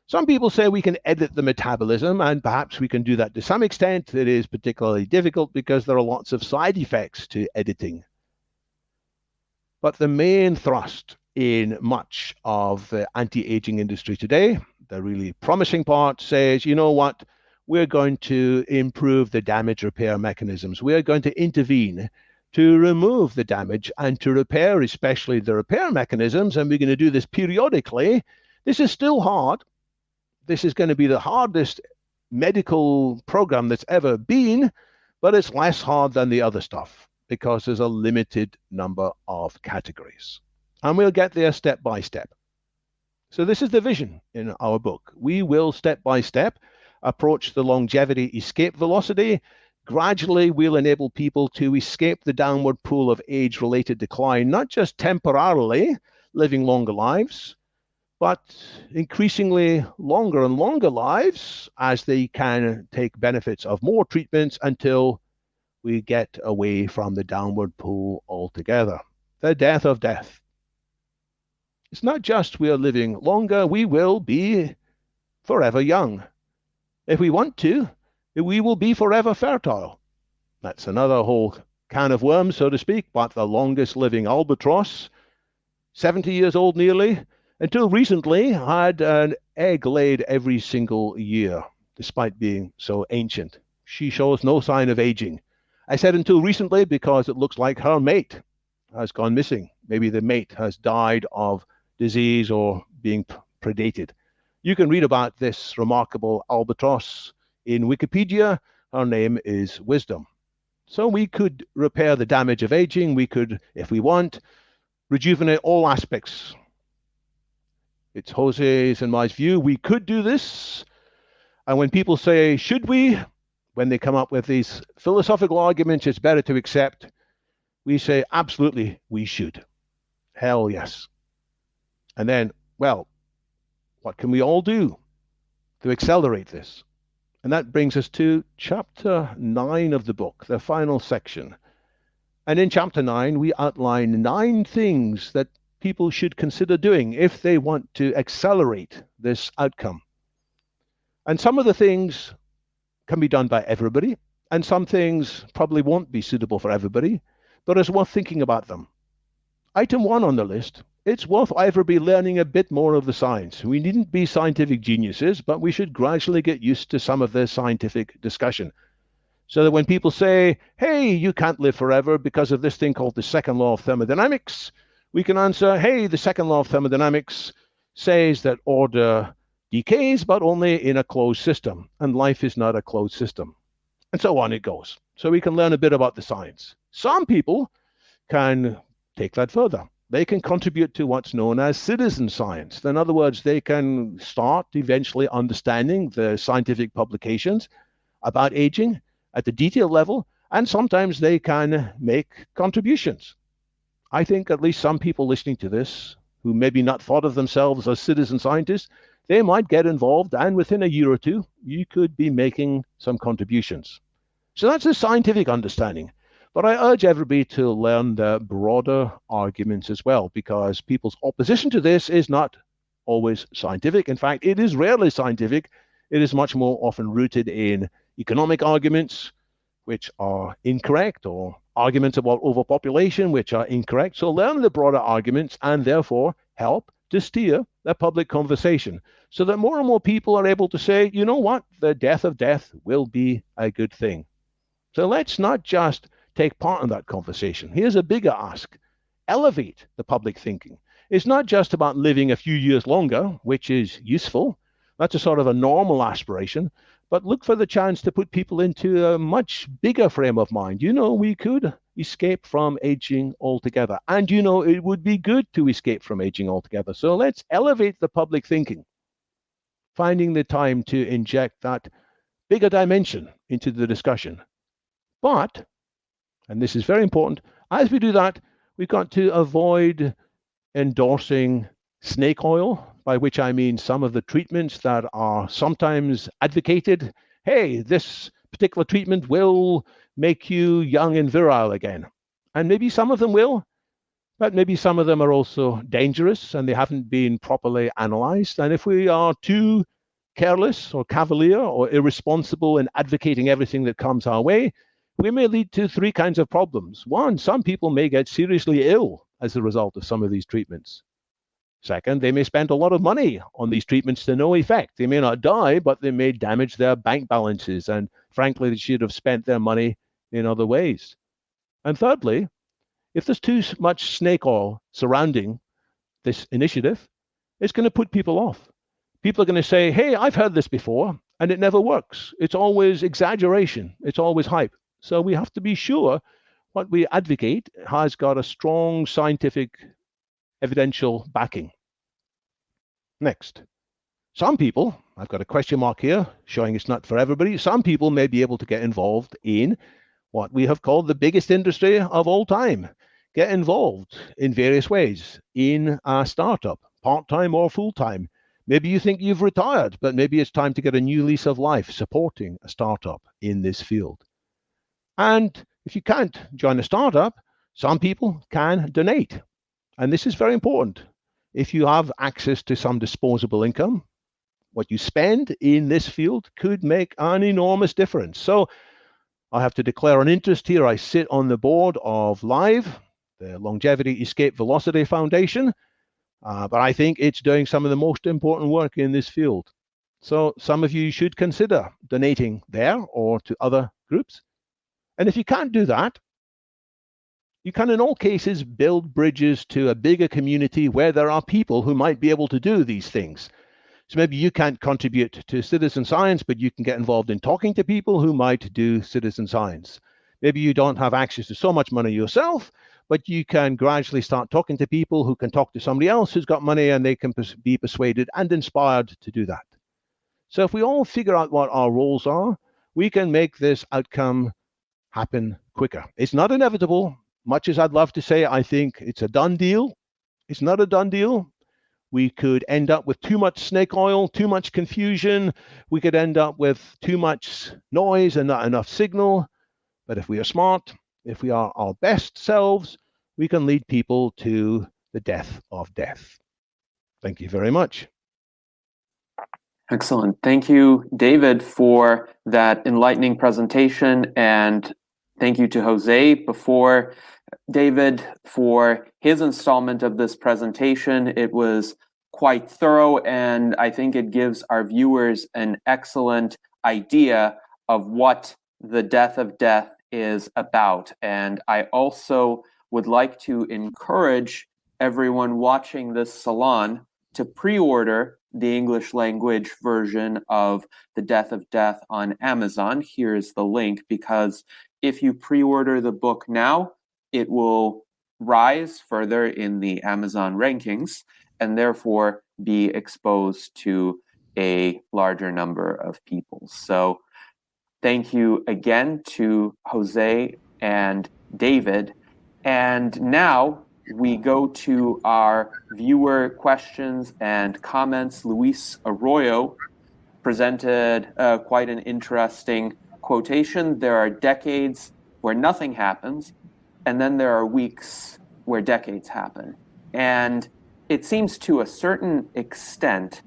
Some people say we can edit the metabolism, and perhaps we can do that to some extent. It is particularly difficult because there are lots of side effects to editing. But the main thrust in much of the anti-aging industry today, the really promising part, says, you know what, we're going to improve the damage repair mechanisms. We're going to intervene to remove the damage and to repair, especially the repair mechanisms, and we're going to do this periodically. This is still hard. This is going to be the hardest medical program that's ever been, but it's less hard than the other stuff because there's a limited number of categories. And we'll get there step by step. So this is the vision in our book. We will step by step approach the longevity escape velocity. Gradually, we'll enable people to escape the downward pull of age-related decline, not just temporarily living longer lives, but increasingly longer and longer lives as they can take benefits of more treatments until we get away from the downward pull altogether. The death of death. It's not just we are living longer, we will be forever young. If we want to, we will be forever fertile. That's another whole can of worms, so to speak, but the longest living albatross, 70 years old nearly, until recently had an egg laid every single year, despite being so ancient. She shows no sign of aging. I said until recently because it looks like her mate has gone missing. Maybe the mate has died of disease or being predated. You can read about this remarkable albatross in Wikipedia. Her name is Wisdom. So we could repair the damage of aging. We could, if we want, rejuvenate all aspects. It's Jose's and my view. We could do this. And when people say, should we? When they come up with these philosophical arguments, it's better to accept. We say, absolutely, we should. Hell yes. And then, well, what can we all do to accelerate this? And that brings us to chapter 9 of the book, the final section. And in chapter 9, we outline 9 things that people should consider doing if they want to accelerate this outcome. And some of the things can be done by everybody, and some things probably won't be suitable for everybody, but it's worth thinking about them. Item 1 on the list, it's worth everybody learning a bit more of the science. We needn't be scientific geniuses, but we should gradually get used to some of the scientific discussion. So that when people say, hey, you can't live forever because of this thing called the second law of thermodynamics, we can answer, hey, the second law of thermodynamics says that order decays, but only in a closed system, and life is not a closed system. And so on it goes. So we can learn a bit about the science. Some people can take that further. They can contribute to what's known as citizen science. In other words, they can start eventually understanding the scientific publications about aging at the detail level, and sometimes they can make contributions. I think at least some people listening to this who maybe not thought of themselves as citizen scientists, they might get involved, and within a year or two, you could be making some contributions. So that's the scientific understanding. But I urge everybody to learn the broader arguments as well, because people's opposition to this is not always scientific. In fact, it is rarely scientific. It is much more often rooted in economic arguments, which are incorrect, or arguments about overpopulation, which are incorrect. So learn the broader arguments and therefore help to steer the public conversation so that more and more people are able to say, you know what, the death of death will be a good thing. So let's not just take part in that conversation. Here's a bigger ask. Elevate the public thinking. It's not just about living a few years longer, which is useful. That's a sort of a normal aspiration. But look for the chance to put people into a much bigger frame of mind. We could escape from aging altogether. And it would be good to escape from aging altogether. So let's elevate the public thinking, finding the time to inject that bigger dimension into the discussion. But, and this is very important, as we do that, we've got to avoid endorsing snake oil, by which I mean some of the treatments that are sometimes advocated. Hey, this particular treatment will make you young and virile again. And maybe some of them will, but maybe some of them are also dangerous and they haven't been properly analyzed. And if we are too careless or cavalier or irresponsible in advocating everything that comes our way, we may lead to three kinds of problems. One, some people may get seriously ill as a result of some of these treatments. Second, they may spend a lot of money on these treatments to no effect. They may not die, but they may damage their bank balances. And frankly, they should have spent their money in other ways. And thirdly, if there's too much snake oil surrounding this initiative, it's going to put people off. People are going to say, hey, I've heard this before, and it never works. It's always exaggeration. It's always hype. So we have to be sure what we advocate has got a strong scientific evidential backing. Next, some people, I've got a question mark here showing it's not for everybody, some people may be able to get involved in what we have called the biggest industry of all time. Get involved in various ways in a startup, part-time or full-time. Maybe you think you've retired, but maybe it's time to get a new lease of life supporting a startup in this field. And if you can't join a startup, some people can donate. And this is very important. If you have access to some disposable income, what you spend in this field could make an enormous difference. So I have to declare an interest here. I sit on the board of LIVE, the Longevity Escape Velocity Foundation, but I think it's doing some of the most important work in this field. So some of you should consider donating there or to other groups. And if you can't do that, you can, in all cases, build bridges to a bigger community where there are people who might be able to do these things. So maybe you can't contribute to citizen science, but you can get involved in talking to people who might do citizen science. Maybe you don't have access to so much money yourself, but you can gradually start talking to people who can talk to somebody else who's got money, and they can be persuaded and inspired to do that. So if we all figure out what our roles are, we can make this outcome happen quicker. It's not inevitable. Much as I'd love to say, I think it's a done deal. It's not a done deal. We could end up with too much snake oil, too much confusion. We could end up with too much noise and not enough signal. But if we are smart, if we are our best selves, we can lead people to the death of death. Thank you very much. Excellent. Thank you, David, for that enlightening presentation, and thank you to Jose before David for his installment of this presentation. It was quite thorough, and I think it gives our viewers an excellent idea of what the death of death is about. And I also would like to encourage everyone watching this salon to pre-order the English language version of The Death of Death on Amazon. Here's the link, because if you pre-order the book now, it will rise further in the Amazon rankings and therefore be exposed to a larger number of people. So thank you again to Jose and David. And now we go to our viewer questions and comments. Luis Arroyo presented quite an interesting quotation. There are decades where nothing happens, and then there are weeks where decades happen. And it seems to a certain extent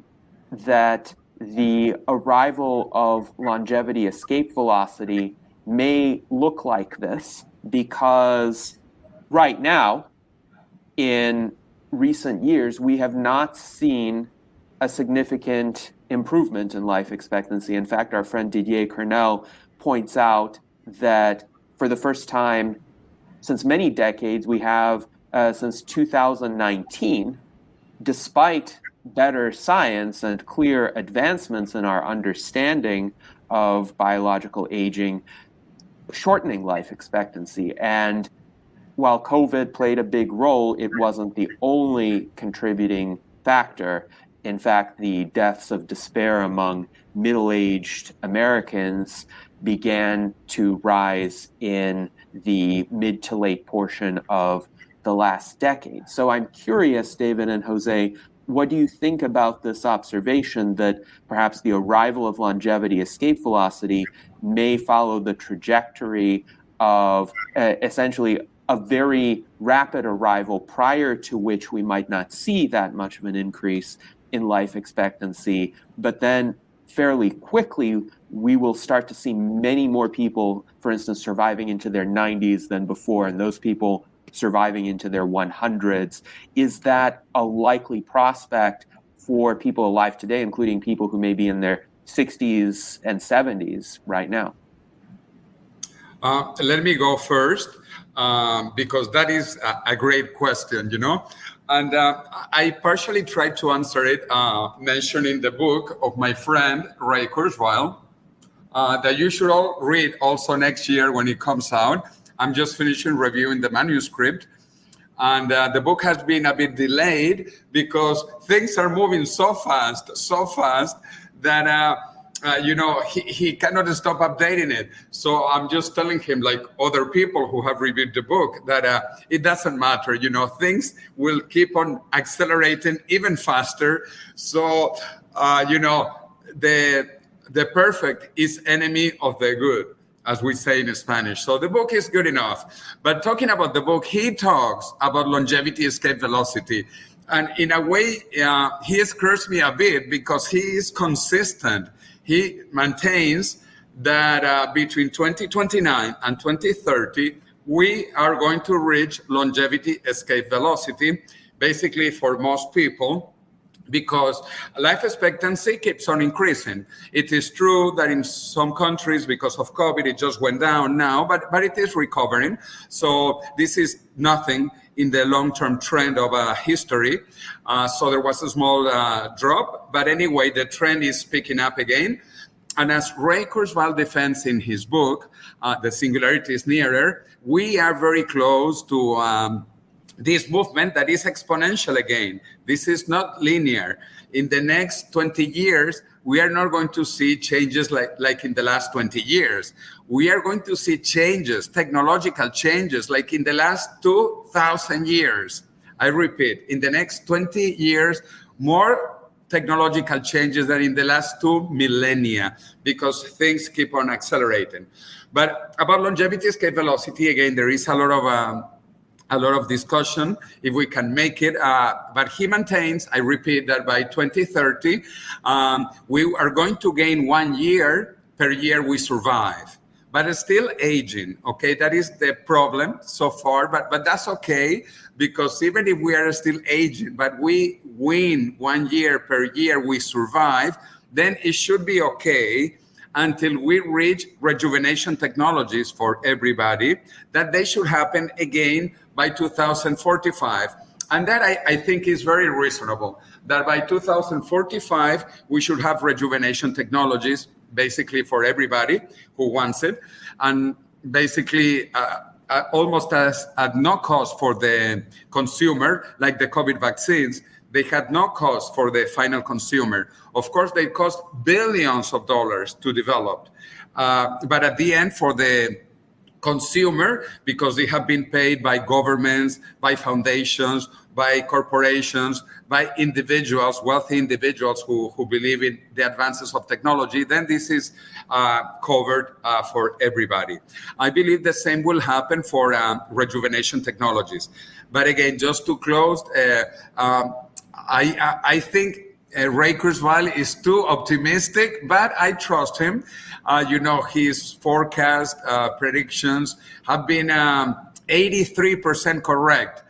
that the arrival of longevity escape velocity may look like this, because right now, in recent years, we have not seen a significant improvement in life expectancy. In fact, our friend Didier Cornell points out that for the first time since many decades, we have since 2019, despite better science and clear advancements in our understanding of biological aging, shortening life expectancy. And while COVID played a big role, it wasn't the only contributing factor. In fact, the deaths of despair among middle-aged Americans began to rise in the mid to late portion of the last decade. So I'm curious, David and Jose, what do you think about this observation that perhaps the arrival of longevity escape velocity may follow the trajectory of essentially a very rapid arrival prior to which we might not see that much of an increase in life expectancy, but then fairly quickly we will start to see many more people, for instance, surviving into their 90s than before, and those people surviving into their 100s. Is that a likely prospect for people alive today, including people who may be in their 60s and 70s right now? Let me go first, because that is a great question, you know. And I partially tried to answer it, mentioning the book of my friend, Ray Kurzweil, that you should all read also next year when it comes out. I'm just finishing reviewing the manuscript. And the book has been a bit delayed because things are moving so fast that, he cannot stop updating it. So I'm just telling him, like other people who have reviewed the book, that it doesn't matter. You know, things will keep on accelerating even faster. So, the perfect is enemy of the good, as we say in Spanish. So the book is good enough. But talking about the book, he talks about longevity escape velocity. And in a way, he scares me a bit because he is consistent. He maintains that between 2029 and 2030, we are going to reach longevity escape velocity, basically for most people, because life expectancy keeps on increasing. It is true that in some countries, because of COVID, it just went down now, but it is recovering. So this is nothing in the long-term trend of history. So there was a small drop, but anyway, the trend is picking up again. And as Ray Kurzweil defends in his book, The Singularity is Nearer, we are very close to this movement that is exponential again. This is not linear. In the next 20 years, we are not going to see changes like in the last 20 years. We are going to see changes, technological changes, like in the last 2,000 years. I repeat, in the next 20 years, more technological changes than in the last 2 millennia, because things keep on accelerating. But about longevity escape velocity, again, there is a lot of discussion if we can make it, but he maintains, I repeat, that by 2030, we are going to gain 1 year per year we survive, but it's still aging, okay? That is the problem so far, but that's okay, because even if we are still aging, but we win 1 year per year we survive, then it should be okay until we reach rejuvenation technologies for everybody, that they should happen again by 2045. And that I think is very reasonable, that by 2045, we should have rejuvenation technologies, basically for everybody who wants it. And basically almost at no cost for the consumer, like the COVID vaccines, they had no cost for the final consumer. Of course, they cost billions of dollars to develop. But at the end, for the consumer, because they have been paid by governments, by foundations, by corporations, by individuals, wealthy individuals who believe in the advances of technology, then this is covered for everybody. I believe the same will happen for rejuvenation technologies. But again, just to close, I think Ray Kurzweil is too optimistic, but I trust him. His forecast predictions have been 83% correct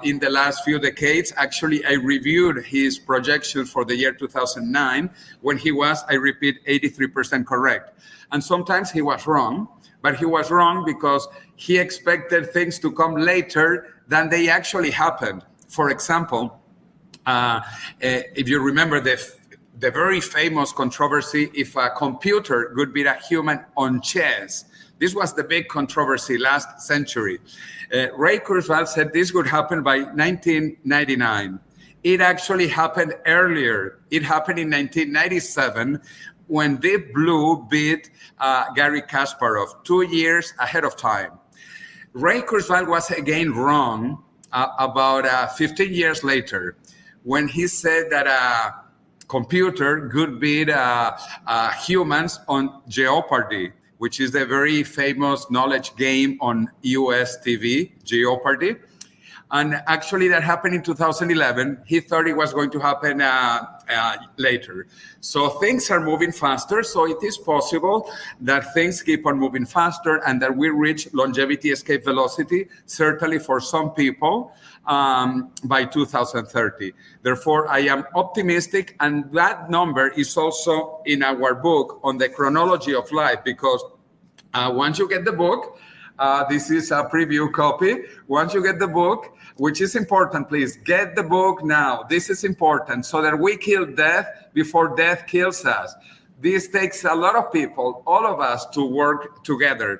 in the last few decades. Actually, I reviewed his projections for the year 2009 when he was, I repeat, 83% correct. And sometimes he was wrong, but he was wrong because he expected things to come later than they actually happened. For example, if you remember the very famous controversy if a computer could beat a human on chess. This was the big controversy last century. Ray Kurzweil said this would happen by 1999. It actually happened earlier. It happened in 1997 when Deep Blue beat Garry Kasparov 2 years ahead of time. Ray Kurzweil was again wrong about 15 years later when he said that a computer could beat humans on Jeopardy, which is the very famous knowledge game on US TV, Jeopardy. And actually that happened in 2011. He thought it was going to happen later. So things are moving faster. So it is possible that things keep on moving faster and that we reach longevity escape velocity, certainly for some people, by 2030. Therefore, I am optimistic. And that number is also in our book on the chronology of life, because once you get the book, this is a preview copy. Once you get the book, which is important, please get the book now. This is important so that we kill death before death kills us. This takes a lot of people, all of us, to work together.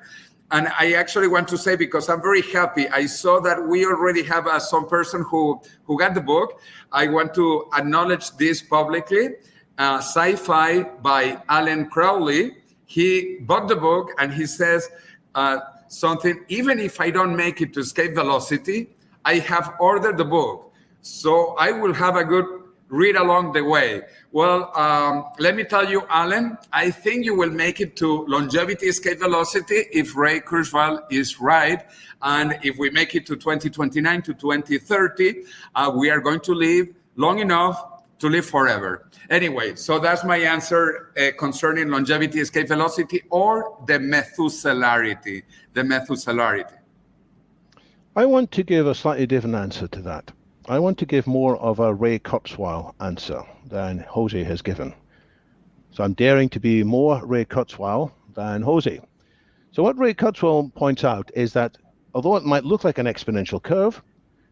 And I actually want to say, because I'm very happy, I saw that we already have some person who got the book. I want to acknowledge this publicly. Sci-Fi by Alan Crowley. He bought the book and he says, something, even if I don't make it to escape velocity, I have ordered the book. So I will have a good read along the way. Well, let me tell you, Alan, I think you will make it to longevity escape velocity if Ray Kurzweil is right. And if we make it to 2029 to 2030, we are going to live long enough to live forever. Anyway, so that's my answer concerning longevity escape velocity or the Methuselarity. The Methuselarity. I want to give a slightly different answer to that. I want to give more of a Ray Kurzweil answer than Jose has given. So I'm daring to be more Ray Kurzweil than Jose. So what Ray Kurzweil points out is that although it might look like an exponential curve,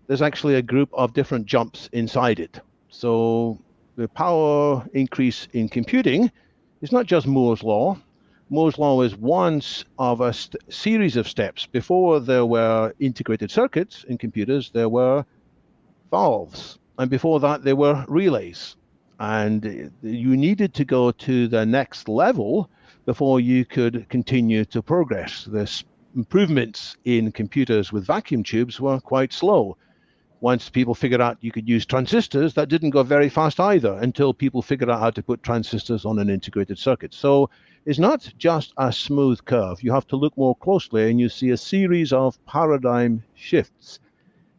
there's actually a group of different jumps inside it. So the power increase in computing is not just Moore's law. Moore's law is one of a series of steps. Before there were integrated circuits in computers, there were valves. And before that, there were relays. And you needed to go to the next level before you could continue to progress. The improvements in computers with vacuum tubes were quite slow. Once people figured out you could use transistors, that didn't go very fast either until people figured out how to put transistors on an integrated circuit. So it's not just a smooth curve. You have to look more closely and you see a series of paradigm shifts.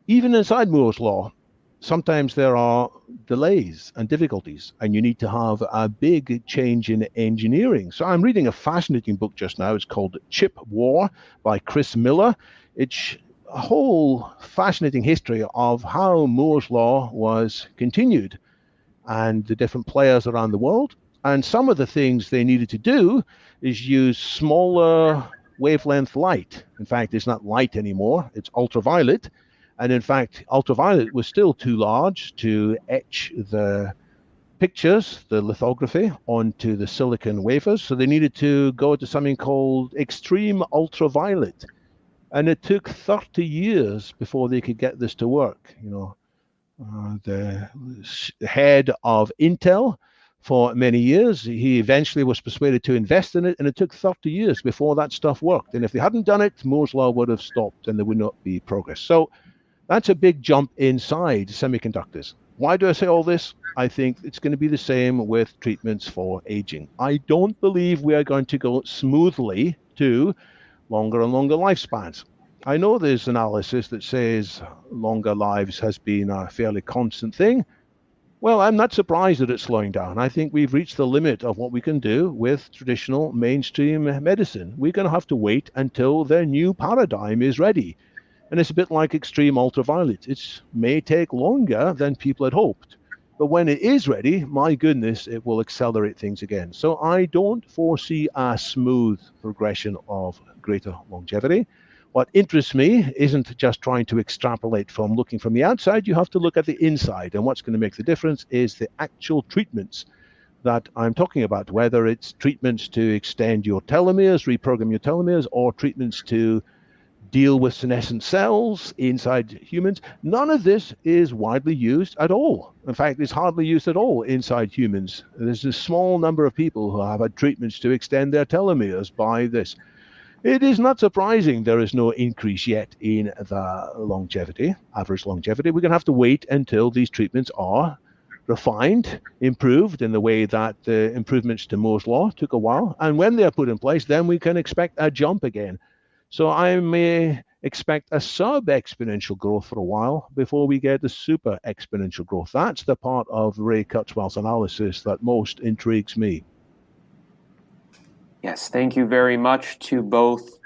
Even inside Moore's law, sometimes there are delays and difficulties, and you need to have a big change in engineering. So I'm reading a fascinating book just now. It's called Chip War by Chris Miller. It's a whole fascinating history of how Moore's law was continued and the different players around the world. And some of the things they needed to do is use smaller wavelength light. In fact, it's not light anymore, it's ultraviolet. And in fact, ultraviolet was still too large to etch the pictures, the lithography, onto the silicon wafers. So they needed to go to something called extreme ultraviolet. And it took 30 years before they could get this to work. The head of Intel, for many years, he eventually was persuaded to invest in it, and it took 30 years before that stuff worked. And if they hadn't done it, Moore's law would have stopped and there would not be progress. So that's a big jump inside semiconductors. Why do I say all this? I think it's going to be the same with treatments for aging. I don't believe we are going to go smoothly to longer and longer lifespans. I know there's analysis that says longer lives has been a fairly constant thing. Well, I'm not surprised that it's slowing down. I think we've reached the limit of what we can do with traditional mainstream medicine. We're going to have to wait until their new paradigm is ready. And it's a bit like extreme ultraviolet. It may take longer than people had hoped. But when it is ready, my goodness, it will accelerate things again. So I don't foresee a smooth progression of greater longevity. What interests me isn't just trying to extrapolate from looking from the outside. You have to look at the inside. And what's going to make the difference is the actual treatments that I'm talking about, whether it's treatments to extend your telomeres, reprogram your telomeres, or treatments to deal with senescent cells inside humans. None of this is widely used at all. In fact, it's hardly used at all inside humans. There's a small number of people who have had treatments to extend their telomeres by this. It is not surprising there is no increase yet in the longevity, average longevity. We're going to have to wait until these treatments are refined, improved in the way that the improvements to Moore's Law took a while. And when they're put in place, then we can expect a jump again. So I may expect a sub-exponential growth for a while before we get the super exponential growth. That's the part of Ray Kurzweil's analysis that most intrigues me. Yes, thank you very much to both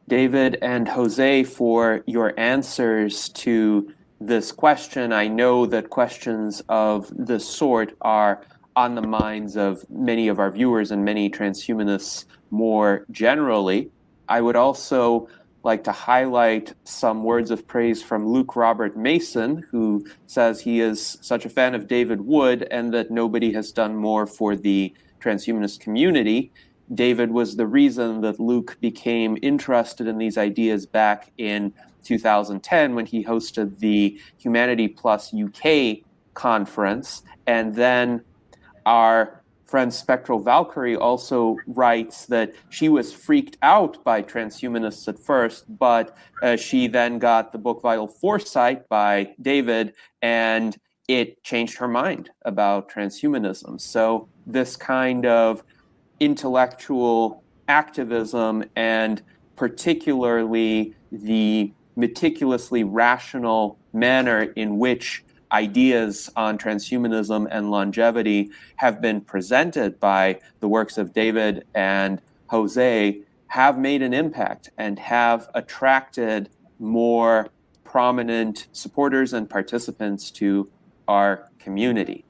David and Jose for your answers to this question. I know that questions of this sort are on the minds of many of our viewers and many transhumanists more generally. I would also like to highlight some words of praise from Luke Robert Mason, who says he is such a fan of David Wood and that nobody has done more for the transhumanist community. David was the reason that Luke became interested in these ideas back in 2010 when he hosted the Humanity Plus UK conference. And then our friend Spectral Valkyrie also writes that she was freaked out by transhumanists at first, but she then got the book Vital Foresight by David, and it changed her mind about transhumanism. So this kind of intellectual activism, and particularly the meticulously rational manner in which ideas on transhumanism and longevity have been presented by the works of David and Jose have made an impact and have attracted more prominent supporters and participants to our community.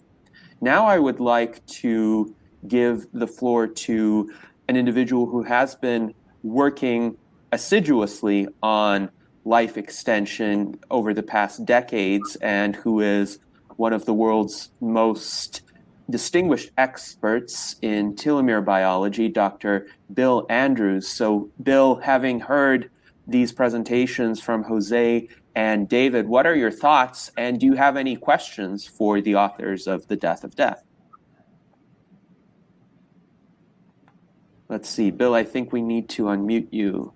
Now I would like to give the floor to an individual who has been working assiduously on life extension over the past decades and who is one of the world's most distinguished experts in telomere biology, Dr. Bill Andrews. So, Bill, having heard these presentations from Jose and David, what are your thoughts, and do you have any questions for the authors of The Death of Death? Let's see, Bill, I think we need to unmute you.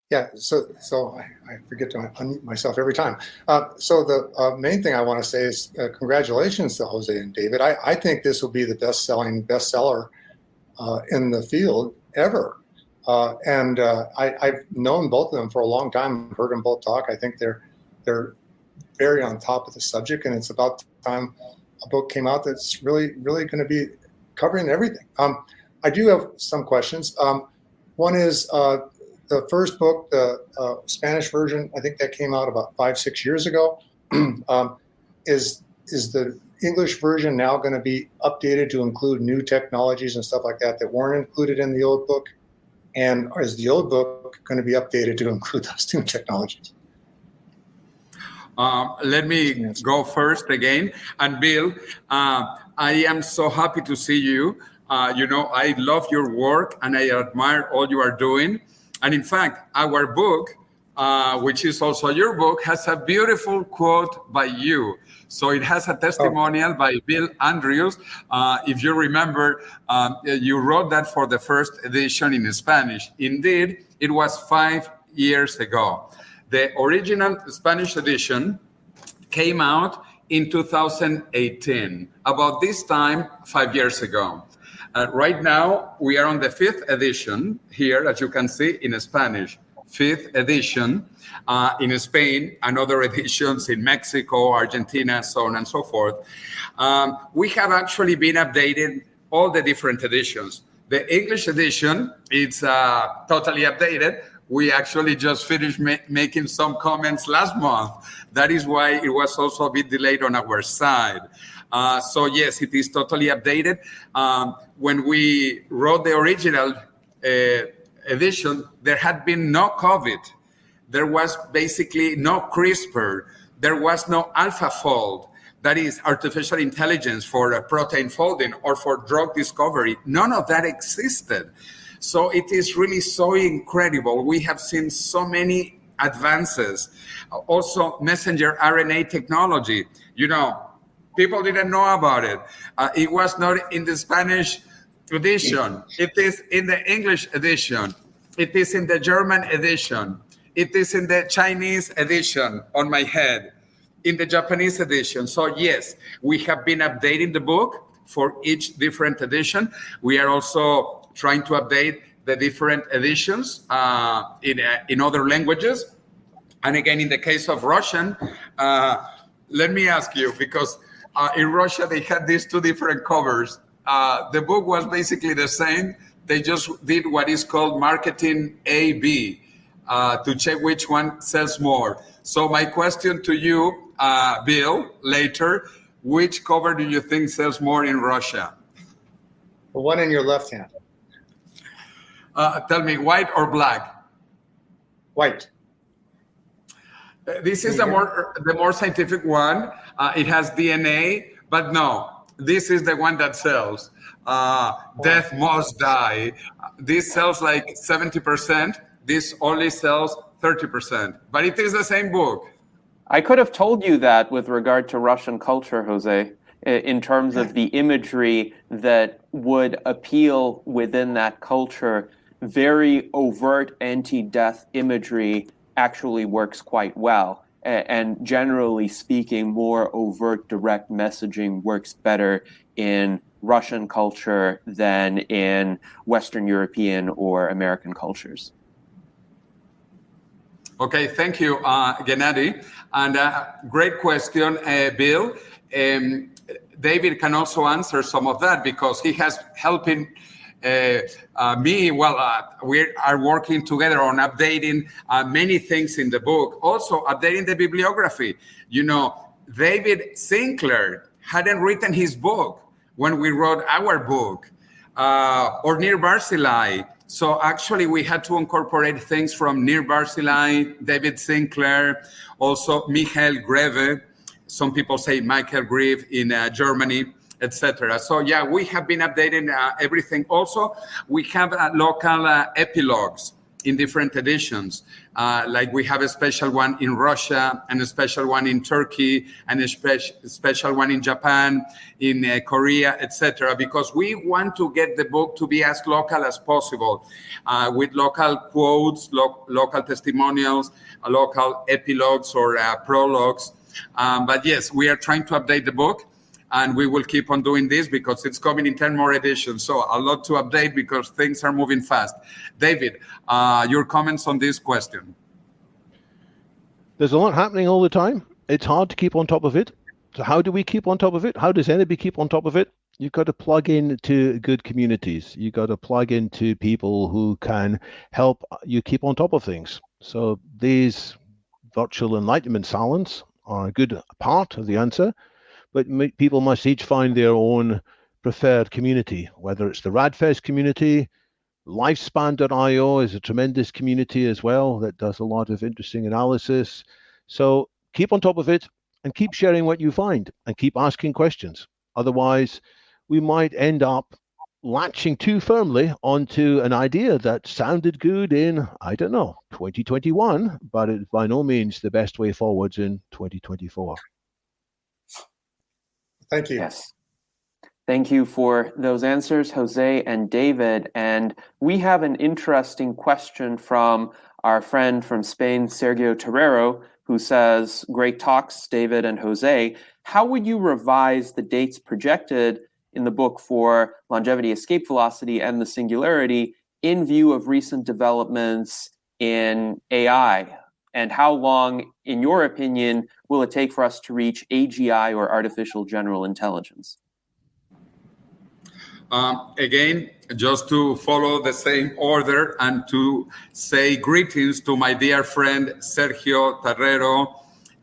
Yeah, so I forget to unmute myself every time. So the main thing I want to say is congratulations to Jose and David. I think this will be the best-selling bestseller in the field ever. And I've known both of them for a long time, heard them both talk. I think they're very on top of the subject, and it's about time a book came out that's really going to be covering everything. I do have some questions. One is the first book, the Spanish version, I think that came out about 5-6 years ago. Is the English version now going to be updated to include new technologies and stuff like that weren't included in the old book? And is the old book going to be updated to include those new technologies? Let me go first again. And Bill, I am so happy to see you. I love your work and I admire all you are doing. And in fact, our book, which is also your book, has a beautiful quote by you. So it has a testimonial by Bill Andrews. If you remember, you wrote that for the first edition in Spanish. Indeed, it was 5 years ago. The original Spanish edition came out in 2018, about this time 5 years ago. Right now, we are on the 5th edition here, as you can see, in Spanish. fifth edition in Spain, and other editions in Mexico, Argentina, so on and so forth. We have actually been updating all the different editions. The English edition, it's totally updated. We actually just finished making some comments last month. That is why it was also a bit delayed on our side. So yes, it is totally updated. When we wrote the original edition, there had been no COVID. There was basically no CRISPR. There was no AlphaFold. That is artificial intelligence for protein folding or for drug discovery. None of that existed. So it is really so incredible. We have seen so many advances. Also, messenger RNA technology. You know, people didn't know about it. It was not in the Spanish edition. It is in the English edition. It is in the German edition. It is in the Chinese edition on my head. In the Japanese edition. So yes, we have been updating the book for each different edition. We are also trying to update the different editions in other languages. And again, in the case of Russian, let me ask you, because in Russia, they had these two different covers. The book was basically the same. They just did what is called marketing A/B to check which one sells more. So my question to you, Bill, later, which cover do you think sells more in Russia? The one in your left hand. Tell me, white or black? White. This is the more scientific one. It has DNA, but no, this is the one that sells. Death Must Die. This sells like 70%. This only sells 30%, but it is the same book. I could have told you that with regard to Russian culture, Jose, in terms of the imagery that would appeal within that culture. Very overt anti-death imagery actually works quite well. And generally speaking, more overt direct messaging works better in Russian culture than in Western European or American cultures. Okay, thank you, Gennady. And great question, Bill. David can also answer some of that because he has helping me. Well, we are working together on updating many things in the book. Also, updating the bibliography. You know, David Sinclair hadn't written his book when we wrote our book, or Nir Barzilai. So actually, we had to incorporate things from Nir Barzilai, David Sinclair, also Michael Greve. Some people say Michael Greve in Germany, etc. So yeah, we have been updating everything. Also, we have local epilogues in different editions. Like we have a special one in Russia, and a special one in Turkey, and a special one in Japan, in Korea, etc. Because we want to get the book to be as local as possible, with local quotes, local testimonials, local epilogues or prologues. But yes, we are trying to update the book. And we will keep on doing this because it's coming in 10 more editions. So a lot to update because things are moving fast. David, your comments on this question? There's a lot happening all the time. It's hard to keep on top of it. So how do we keep on top of it? How does anybody keep on top of it? You've got to plug into good communities. You've got to plug into people who can help you keep on top of things. So these virtual enlightenment salons are a good part of the answer. But people must each find their own preferred community, whether it's the Radfest community. Lifespan.io is a tremendous community as well that does a lot of interesting analysis. So keep on top of it and keep sharing what you find and keep asking questions. Otherwise, we might end up latching too firmly onto an idea that sounded good in, I don't know, 2021, but it's by no means the best way forwards in 2024. Thank you. Yes. Thank you for those answers, Jose and David. And we have an interesting question from our friend from Spain, Sergio Terrero, who says, great talks, David and Jose. How would you revise the dates projected in the book for longevity, escape velocity, and the singularity in view of recent developments in AI? And how long, in your opinion, will it take for us to reach AGI, or artificial general intelligence? Again, just to follow the same order and to say greetings to my dear friend Sergio Terrero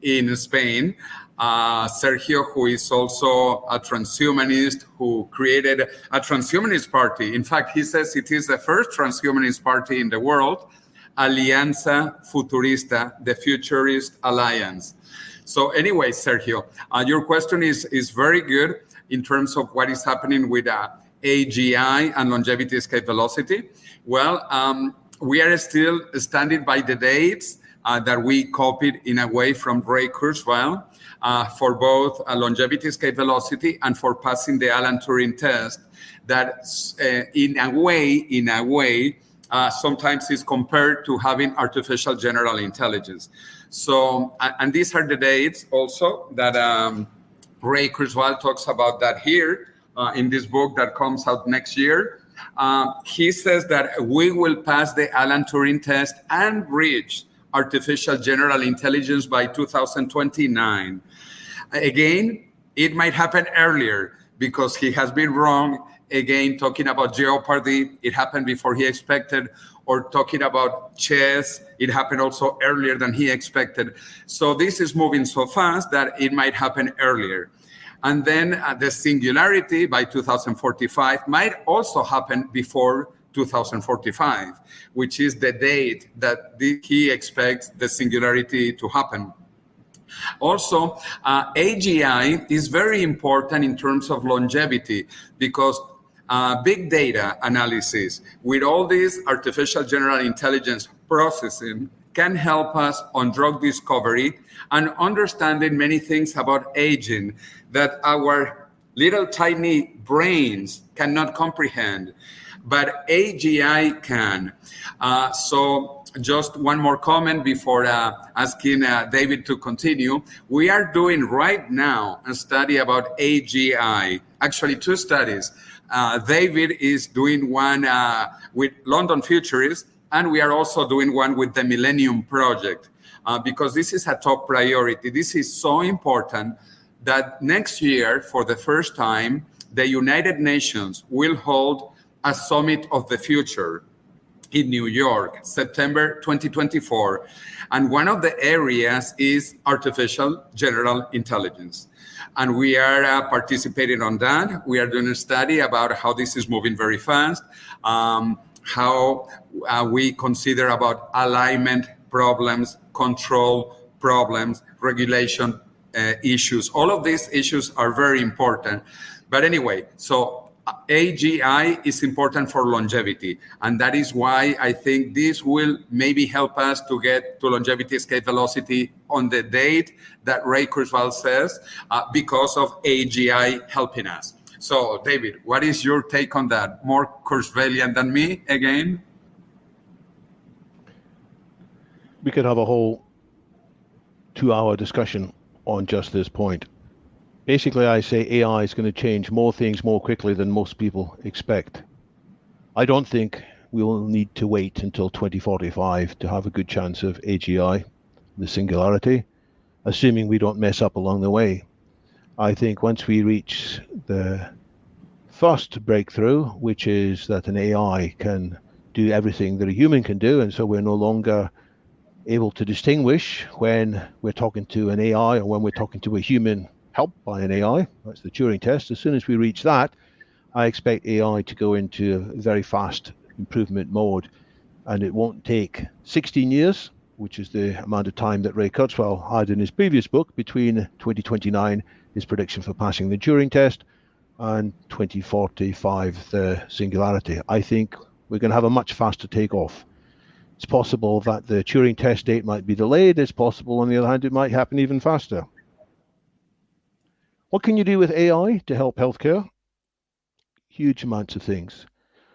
in Spain. Sergio, who is also a transhumanist, who created a transhumanist party. In fact, he says it is the first transhumanist party in the world, Alianza Futurista, the Futurist Alliance. So anyway, Sergio, your question is very good in terms of what is happening with AGI and longevity escape velocity. Well, we are still standing by the dates that we copied in a way from Ray Kurzweil for both longevity escape velocity and for passing the Alan Turing test. That in a way, sometimes is compared to having artificial general intelligence. So, and these are the dates also that Ray Kurzweil talks about that here. In this book that comes out next year, he says that we will pass the Alan Turing test and reach artificial general intelligence by 2029. Again, it might happen earlier because he has been wrong. Again, talking about Jeopardy, it happened before he expected, or talking about chess, it happened also earlier than he expected. So this is moving so fast that it might happen earlier. And then the singularity by 2045 might also happen before 2045, which is the date that he expects the singularity to happen. Also, AGI is very important in terms of longevity because big data analysis with all this artificial general intelligence processing can help us on drug discovery and understanding many things about aging that our little tiny brains cannot comprehend, but AGI can. So just one more comment before asking David to continue. We are doing right now a study about AGI, actually two studies. David is doing one with London Futurists, and we are also doing one with the Millennium Project, because this is a top priority. This is so important that next year, for the first time, the United Nations will hold a Summit of the Future in New York, September 2024. And one of the areas is artificial general intelligence. And we are participating on that. We are doing a study about how this is moving very fast, how we consider about alignment problems, control problems, regulation issues. All of these issues are very important. But anyway, so AGI is important for longevity. And that is why I think this will maybe help us to get to longevity escape velocity on the date that Ray Kurzweil says, because of AGI helping us. So, David, what is your take on that? More Kurzweilian than me again? We could have a whole 2-hour discussion on just this point. Basically, I say AI is going to change more things more quickly than most people expect. I don't think we will need to wait until 2045 to have a good chance of AGI, the singularity, assuming we don't mess up along the way. I think once we reach the first breakthrough, which is that an AI can do everything that a human can do, and so we're no longer able to distinguish when we're talking to an AI or when we're talking to a human helped by an AI. That's the Turing test. As soon as we reach that, I expect AI to go into a very fast improvement mode, and it won't take 16 years, which is the amount of time that Ray Kurzweil had in his previous book, between 2029, his prediction for passing the Turing test, and 2045, the singularity. I think we're going to have a much faster takeoff. It's possible that the Turing test date might be delayed. It's possible, on the other hand, it might happen even faster. What can you do with AI to help healthcare? Huge amounts of things.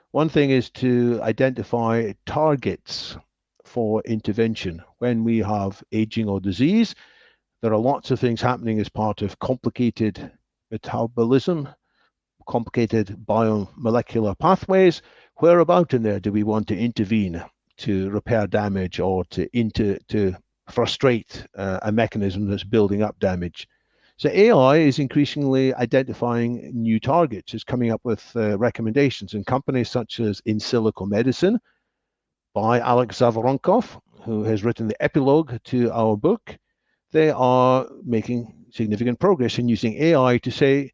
One thing is to identify targets for intervention. When we have aging or disease, there are lots of things happening as part of complicated metabolism, complicated biomolecular pathways. Where about in there do we want to intervene to repair damage or to frustrate a mechanism that's building up damage. So AI is increasingly identifying new targets, is coming up with recommendations, and companies such as In Silico Medicine by Alex Zavaronkov, who has written the epilogue to our book, they are making significant progress in using AI to say,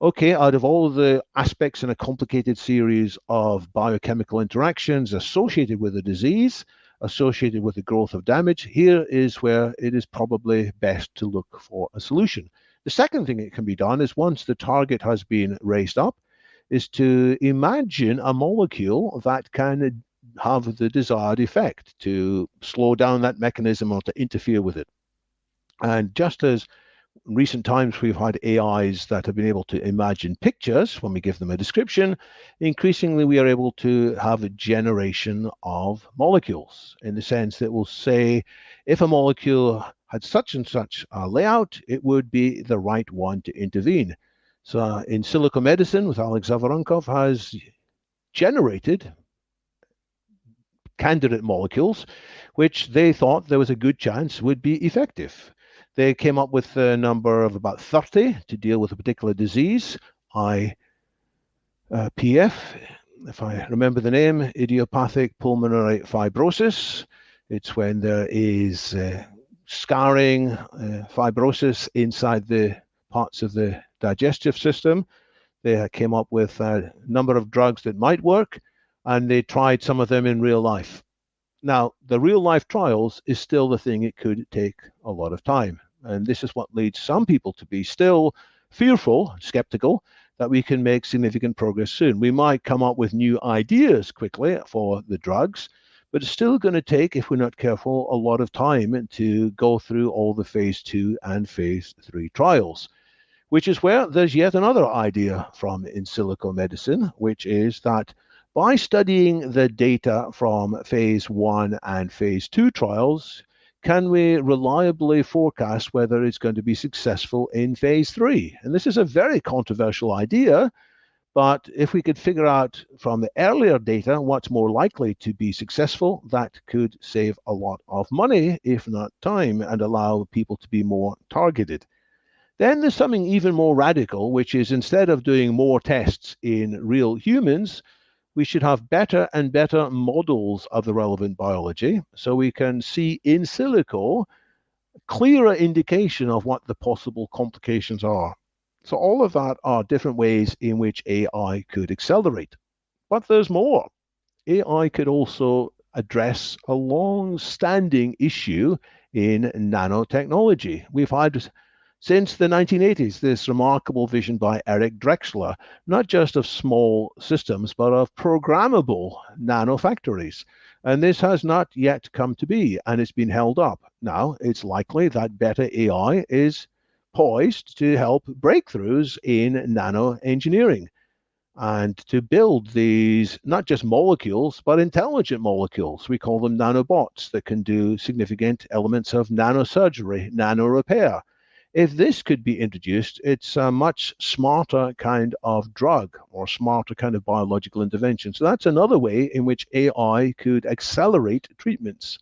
okay, out of all the aspects in a complicated series of biochemical interactions associated with a disease, associated with the growth of damage, here is where it is probably best to look for a solution. The second thing that can be done is, once the target has been raised up, is to imagine a molecule that can have the desired effect to slow down that mechanism or to interfere with it. And just as in recent times we've had AIs that have been able to imagine pictures when we give them a description, increasingly we are able to have a generation of molecules, in the sense that we'll say, if a molecule had such and such a layout, it would be the right one to intervene. So In Silico Medicine with Alex Zavaronkov has generated candidate molecules which they thought there was a good chance would be effective. They came up with a number of about 30 to deal with a particular disease, IPF, if I remember the name, idiopathic pulmonary fibrosis. It's when there is scarring, fibrosis inside the parts of the digestive system. They came up with a number of drugs that might work, and they tried some of them in real life. Now, the real life trials is still the thing. It could take a lot of time. And this is what leads some people to be still fearful, skeptical, that we can make significant progress soon. We might come up with new ideas quickly for the drugs, but it's still going to take, if we're not careful, a lot of time to go through all the phase 2 and phase 3 trials, which is where there's yet another idea from In Silico Medicine, which is that by studying the data from phase 1 and phase 2 trials, can we reliably forecast whether it's going to be successful in phase 3? And this is a very controversial idea, but if we could figure out from the earlier data what's more likely to be successful, that could save a lot of money, if not time, and allow people to be more targeted. Then there's something even more radical, which is, instead of doing more tests in real humans, we should have better and better models of the relevant biology, so we can see in silico clearer indication of what the possible complications are. So all of that are different ways in which AI could accelerate. But there's more. AI could also address a long-standing issue in nanotechnology. We've had, since the 1980s, this remarkable vision by Eric Drexler, not just of small systems, but of programmable nanofactories. And this has not yet come to be, and it's been held up. Now, it's likely that better AI is poised to help breakthroughs in nanoengineering and to build these, not just molecules, but intelligent molecules. We call them nanobots that can do significant elements of nanosurgery, nanorepair. If this could be introduced, it's a much smarter kind of drug or smarter kind of biological intervention. So that's another way in which AI could accelerate treatments.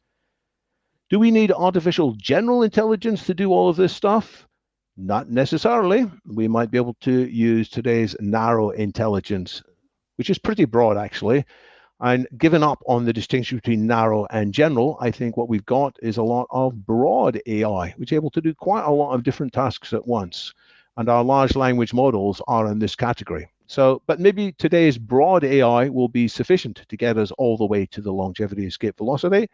Do we need artificial general intelligence to do all of this stuff? Not necessarily. We might be able to use today's narrow intelligence, which is pretty broad actually. And given up on the distinction between narrow and general, I think what we've got is a lot of broad AI, which is able to do quite a lot of different tasks at once. And our large language models are in this category. So, but maybe today's broad AI will be sufficient to get us all the way to the longevity escape velocity.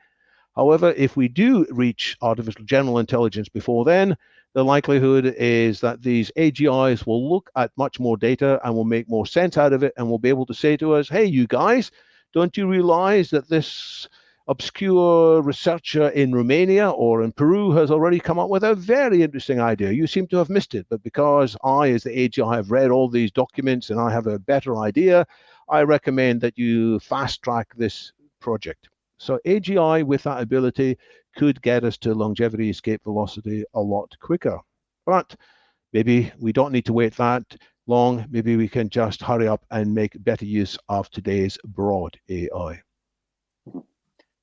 However, if we do reach artificial general intelligence before then, the likelihood is that these AGIs will look at much more data and will make more sense out of it, and will be able to say to us, hey, you guys, don't you realize that this obscure researcher in Romania or in Peru has already come up with a very interesting idea? You seem to have missed it, but because I, as the AGI, have read all these documents and I have a better idea, I recommend that you fast track this project. So AGI with that ability could get us to longevity escape velocity a lot quicker. But maybe we don't need to wait that long. Maybe we can just hurry up and make better use of today's broad AI.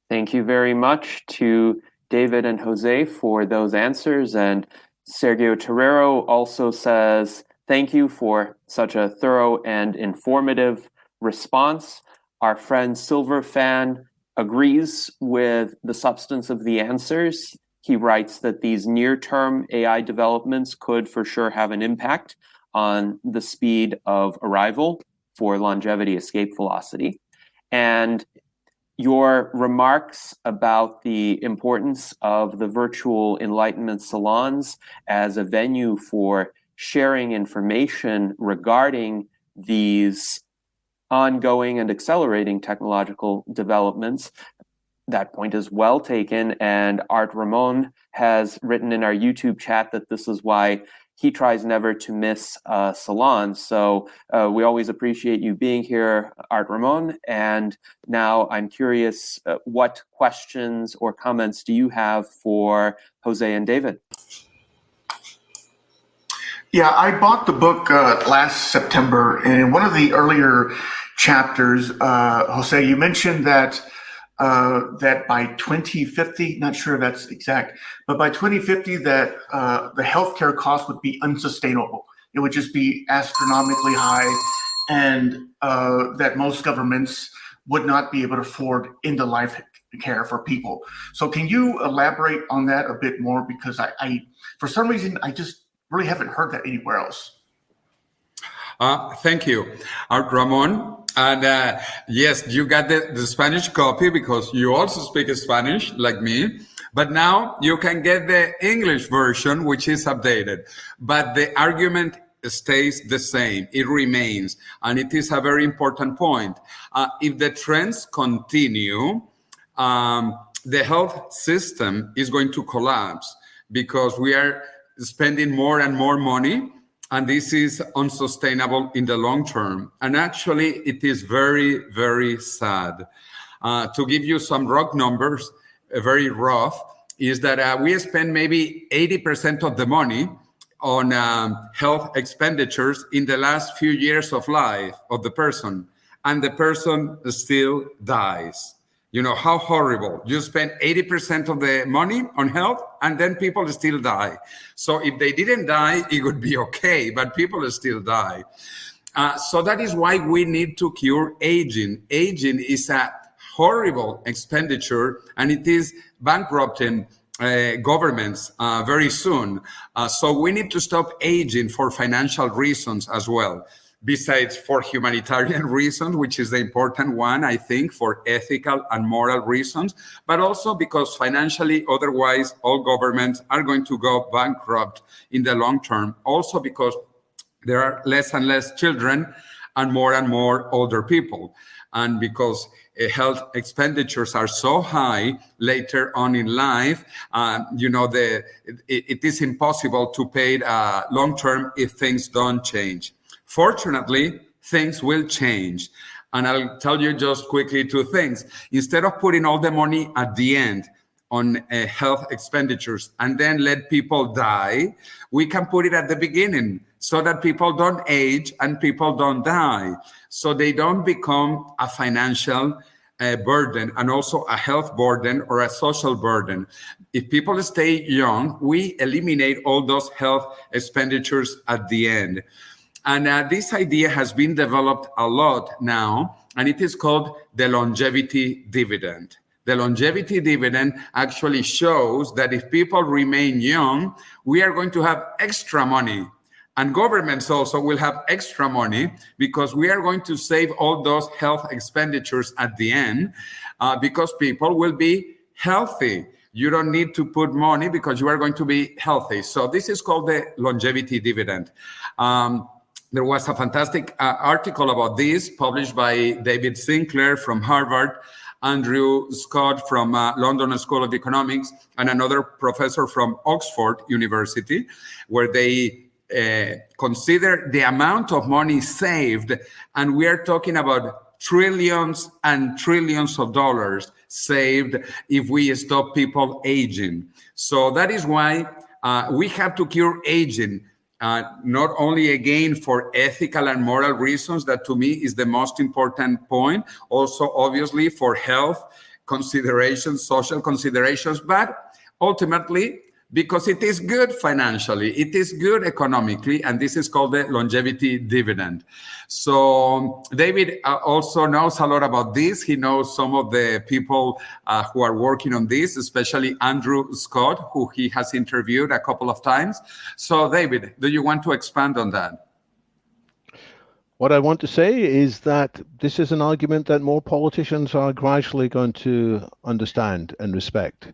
Thank you very much to David and Jose for those answers. And Sergio Terrero also says, thank you for such a thorough and informative response. Our friend Silverfan agrees with the substance of the answers. He writes that these near-term AI developments could for sure have an impact on the speed of arrival for longevity escape velocity. And your remarks about the importance of the virtual enlightenment salons as a venue for sharing information regarding these ongoing and accelerating technological developments, that point is well taken. And Art Ramon has written in our YouTube chat that this is why he tries never to miss a salon. So we always appreciate you being here, Art Ramon. And now I'm curious, what questions or comments do you have for Jose and David? Yeah, I bought the book last September, and in one of the earlier chapters, Jose, you mentioned that that by 2050, not sure if that's exact, but by 2050 that the healthcare cost would be unsustainable. It would just be astronomically high, and that most governments would not be able to afford end-of-life care for people. So can you elaborate on that a bit more? Because I for some reason, I just really haven't heard that anywhere else. Thank you, Art Ramon. And yes, you got the Spanish copy because you also speak Spanish like me. But now you can get the English version, which is updated. But the argument stays the same. It remains. And it is a very important point. If the trends continue, the health system is going to collapse because we are spending more and more money. And this is unsustainable in the long term. And actually, it is very, very sad. To give you some rough numbers, very rough, is that we spend maybe 80% of the money on health expenditures in the last few years of life of the person. And the person still dies. You know, how horrible. You spend 80% of the money on health and then people still die. So if they didn't die, it would be okay, but people still die. So that is why we need to cure aging. Aging is a horrible expenditure and it is bankrupting governments very soon. So we need to stop aging for financial reasons as well. Besides for humanitarian reasons, which is the important one, I think, for ethical and moral reasons, but also because financially, otherwise, all governments are going to go bankrupt in the long term. Also because there are less and less children and more older people. And because health expenditures are so high later on in life, it is impossible to pay long term if things don't change. Fortunately, things will change. And I'll tell you just quickly two things. Instead of putting all the money at the end on health expenditures and then let people die, we can put it at the beginning so that people don't age and people don't die. So they don't become a financial burden and also a health burden or a social burden. If people stay young, we eliminate all those health expenditures at the end. And this idea has been developed a lot now, and it is called the longevity dividend. The longevity dividend actually shows that if people remain young, we are going to have extra money. And governments also will have extra money because we are going to save all those health expenditures at the end because people will be healthy. You don't need to put money because you are going to be healthy. So this is called the longevity dividend. There was a fantastic article about this published by David Sinclair from Harvard, Andrew Scott from London School of Economics, and another professor from Oxford University, where they consider the amount of money saved. And we are talking about trillions and trillions of dollars saved if we stop people aging. So that is why we have to cure aging. Not only again for ethical and moral reasons, that to me is the most important point, also obviously for health considerations, social considerations, but ultimately, because it is good financially, it is good economically, and this is called the longevity dividend. So David also knows a lot about this. He knows some of the people who are working on this, especially Andrew Scott, who he has interviewed a couple of times. So David, do you want to expand on that? What I want to say is that this is an argument that more politicians are gradually going to understand and respect.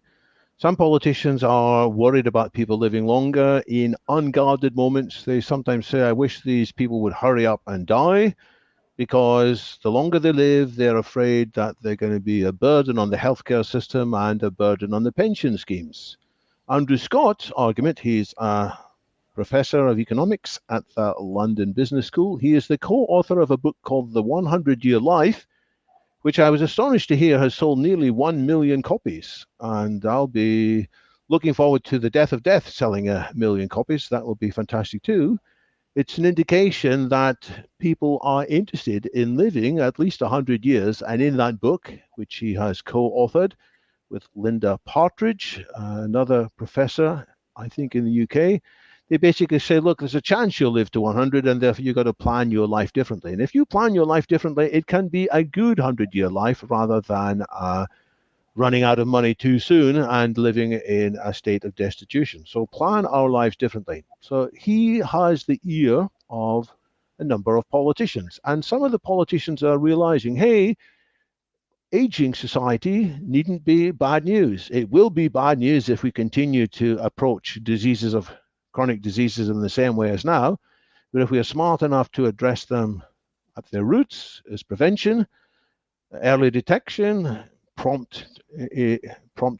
Some politicians are worried about people living longer in unguarded moments. They sometimes say, I wish these people would hurry up and die, because the longer they live, they're afraid that they're going to be a burden on the healthcare system and a burden on the pension schemes. Andrew Scott's argument, he's a professor of economics at the London Business School. He is the co-author of a book called The 100-Year Life, which I was astonished to hear has sold nearly 1 million copies. And I'll be looking forward to The Death of Death selling 1 million copies. That will be fantastic too. It's an indication that people are interested in living at least 100 years. And in that book, which he has co-authored with Linda Partridge, another professor, I think in the UK, they basically say, look, there's a chance you'll live to 100, and therefore you've got to plan your life differently. And if you plan your life differently, it can be a good 100-year life rather than running out of money too soon and living in a state of destitution. So plan our lives differently. So he has the ear of a number of politicians. And some of the politicians are realizing, hey, aging society needn't be bad news. It will be bad news if we continue to approach chronic diseases in the same way as now. But if we are smart enough to address them at their roots as prevention, early detection, prompt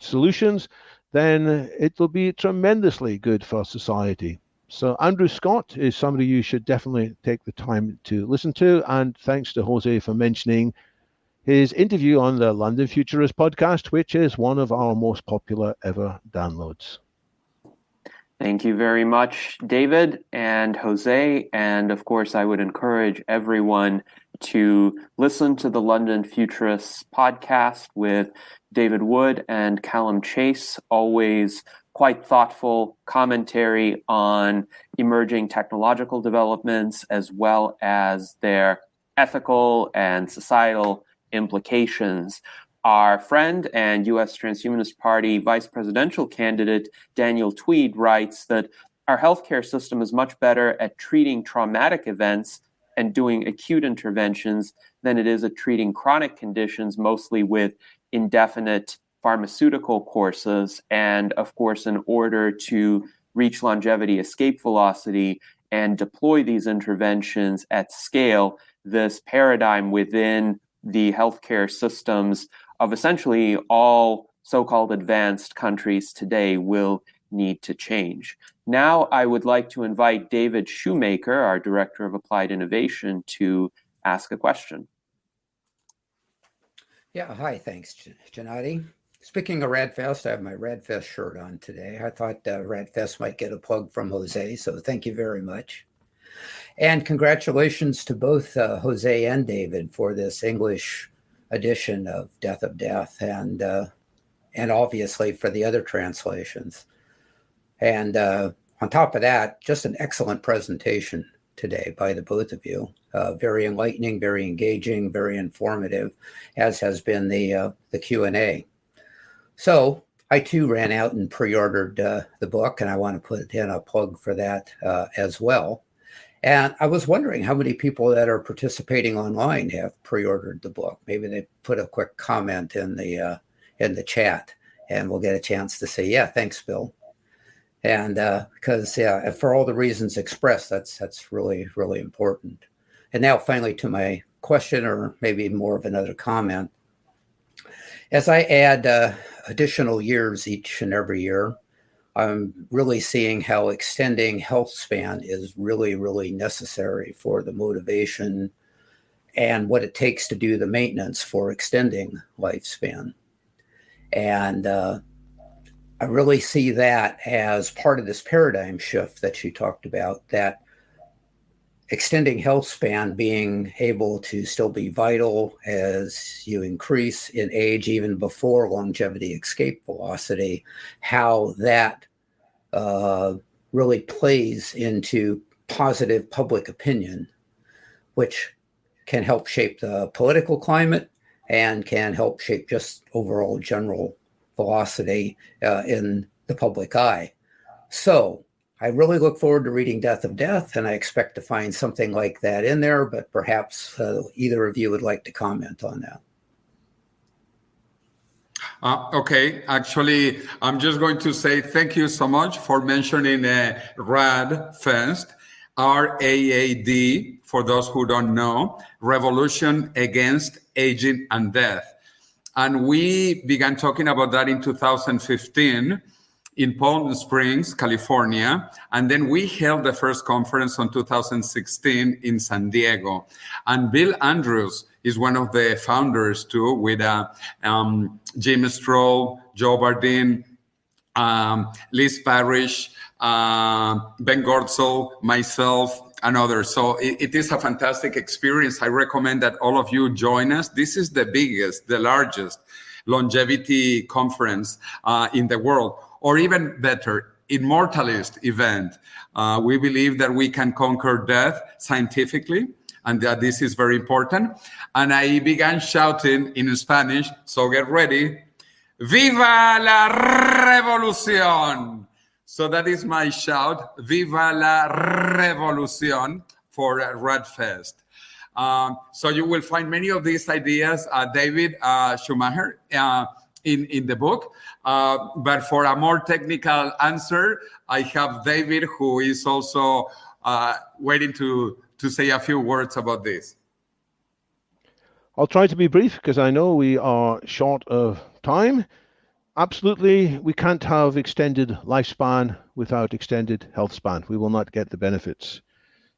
solutions, then it will be tremendously good for society. So Andrew Scott is somebody you should definitely take the time to listen to. And thanks to Jose for mentioning his interview on the London Futurist podcast, which is one of our most popular ever downloads. Thank you very much, David and Jose. And of course, I would encourage everyone to listen to the London Futurists podcast with David Wood and Callum Chase. Always quite thoughtful commentary on emerging technological developments, as well as their ethical and societal implications. Our friend and U.S. Transhumanist Party vice presidential candidate Daniel Tweed writes that our healthcare system is much better at treating traumatic events and doing acute interventions than it is at treating chronic conditions, mostly with indefinite pharmaceutical courses. And of course, in order to reach longevity escape velocity and deploy these interventions at scale, this paradigm within the healthcare systems of essentially all so-called advanced countries today will need to change. Now, I would like to invite David Shoemaker, our Director of Applied Innovation, to ask a question. Yeah, hi, thanks, Gennady. Speaking of RadFest, I have my RadFest shirt on today. I thought RadFest might get a plug from Jose, so thank you very much. And congratulations to both Jose and David for this English edition of Death of Death, and obviously for the other translations. And on top of that, just an excellent presentation today by the both of you. Very enlightening, very engaging, very informative, as has been the Q&A. So I too ran out and pre-ordered the book, and I want to put in a plug for that as well. And I was wondering how many people that are participating online have pre-ordered the book. Maybe they put a quick comment in the chat, and we'll get a chance to say, yeah, thanks, Bill. And because for all the reasons expressed, that's really, really important. And now finally to my question, or maybe more of another comment. As I add additional years each and every year, I'm really seeing how extending health span is really, really necessary for the motivation and what it takes to do the maintenance for extending lifespan. And I really see that as part of this paradigm shift that you talked about, that extending health span being able to still be vital as you increase in age, even before longevity escape velocity, how that really plays into positive public opinion, which can help shape the political climate and can help shape just overall general velocity in the public eye. So I really look forward to reading Death of Death, and I expect to find something like that in there, but perhaps either of you would like to comment on that. Okay, actually, I'm just going to say thank you so much for mentioning RAAD, RAAD, for those who don't know, Revolution Against Aging and Death. And we began talking about that in 2015 in Palm Springs, California. And then we held the first conference in 2016 in San Diego. And Bill Andrews is one of the founders too, with Jim Stroll, Joe Bardeen, Liz Parrish, Ben Gortzel, myself, and others. So it is a fantastic experience. I recommend that all of you join us. This is the biggest, the largest longevity conference in the world, or even better, immortalist event. We believe that we can conquer death scientifically, and that this is very important. And I began shouting in Spanish, so get ready, ¡Viva la revolución! So that is my shout, ¡Viva la revolución! For RAAD. So you will find many of these ideas, David Schumacher, in the book. But for a more technical answer, I have David, who is also waiting to say a few words about this. I'll try to be brief because I know we are short of time. Absolutely, we can't have extended lifespan without extended health span. We will not get the benefits.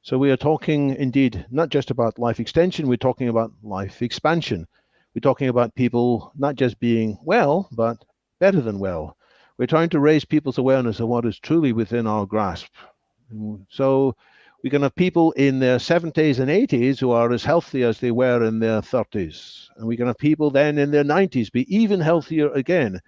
So we are talking indeed not just about life extension, we're talking about life expansion. We're talking about people not just being well, but better than well. We're trying to raise people's awareness of what is truly within our grasp. So we can have people in their 70s and 80s who are as healthy as they were in their 30s. And we can have people then in their 90s be even healthier again,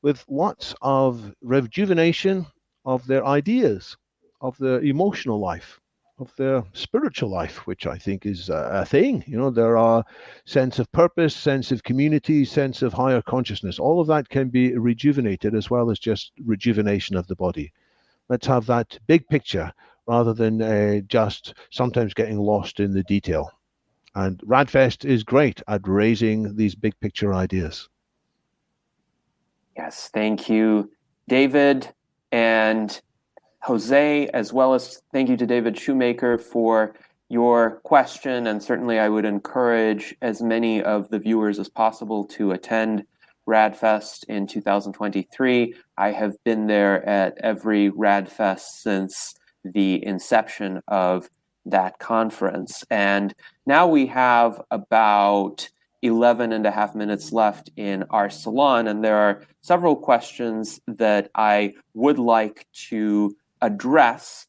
with lots of rejuvenation of their ideas, of their emotional life, of their spiritual life, which I think is a thing. You know, there are sense of purpose, sense of community, sense of higher consciousness. All of that can be rejuvenated as well as just rejuvenation of the body. Let's have that big picture rather than just sometimes getting lost in the detail. And RAAD is great at raising these big picture ideas. Yes, thank you, David and Jose, as well as thank you to David Shoemaker for your question. And certainly I would encourage as many of the viewers as possible to attend RAAD in 2023. I have been there at every RAAD since the inception of that conference. And now we have about 11 and a half minutes left in our salon, and there are several questions that I would like to address.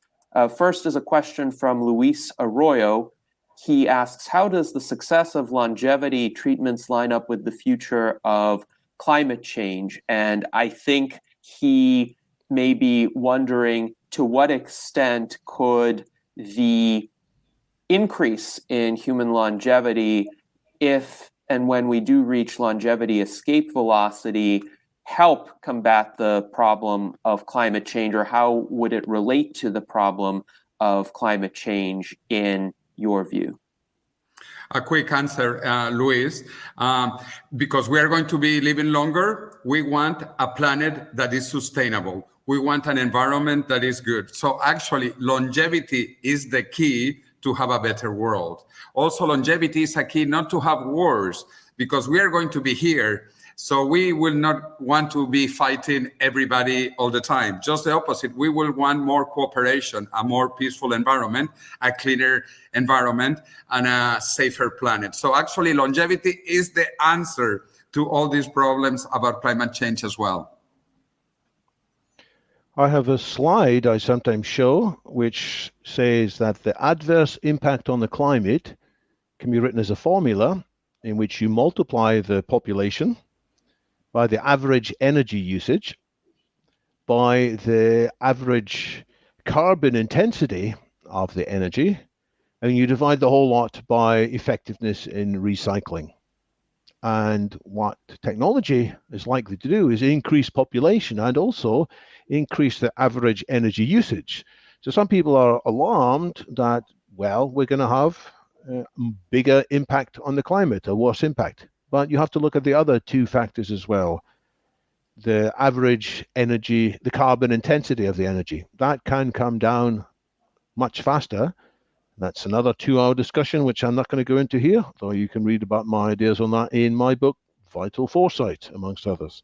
First is a question from Luis Arroyo. He asks, how does the success of longevity treatments line up with the future of climate change? And I think he may be wondering, to what extent could the increase in human longevity, if and when we do reach longevity escape velocity, help combat the problem of climate change, or how would it relate to the problem of climate change in your view? A quick answer, Luis. Because we are going to be living longer, we want a planet that is sustainable. We want an environment that is good. So actually, longevity is the key to have a better world. Also, longevity is a key not to have wars, because we are going to be here. So we will not want to be fighting everybody all the time. Just the opposite. We will want more cooperation, a more peaceful environment, a cleaner environment, and a safer planet. So actually, longevity is the answer to all these problems about climate change as well. I have a slide I sometimes show which says that the adverse impact on the climate can be written as a formula in which you multiply the population by the average energy usage, by the average carbon intensity of the energy, and you divide the whole lot by effectiveness in recycling. And what technology is likely to do is increase population and also increase the average energy usage. So some people are alarmed that, well, we're going to have a bigger impact on the climate, a worse impact. But you have to look at the other two factors as well. The average energy, the carbon intensity of the energy, that can come down much faster. That's another 2-hour discussion, which I'm not going to go into here, though you can read about my ideas on that in my book, Vital Foresight, amongst others.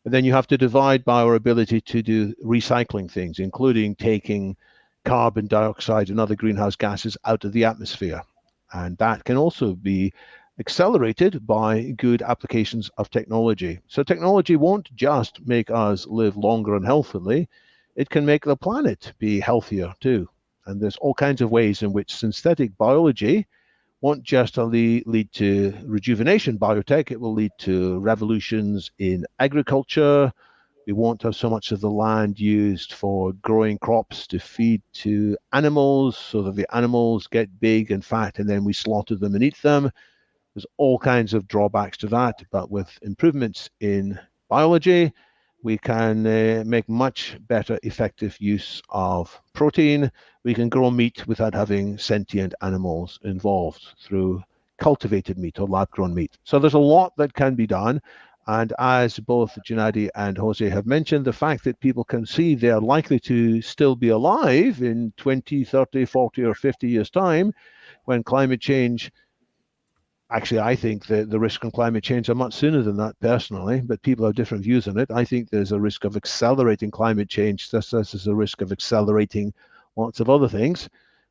And then you have to divide by our ability to do recycling things, including taking carbon dioxide and other greenhouse gases out of the atmosphere. And that can also be accelerated by good applications of technology. So technology won't just make us live longer and healthily, it can make the planet be healthier too. And there's all kinds of ways in which synthetic biology won't just lead to rejuvenation biotech, it will lead to revolutions in agriculture. We won't have so much of the land used for growing crops to feed to animals so that the animals get big and fat and then we slaughter them and eat them. There's all kinds of drawbacks to that, but with improvements in biology, we can make much better effective use of protein. We can grow meat without having sentient animals involved through cultivated meat or lab-grown meat. So there's a lot that can be done. And as both Gennady and Jose have mentioned, the fact that people can see they're likely to still be alive in 20, 30, 40, or 50 years' time when climate change. Actually, I think that the risk on climate change are much sooner than that personally, but people have different views on it. I think there's a risk of accelerating climate change, just as there's a risk of accelerating lots of other things.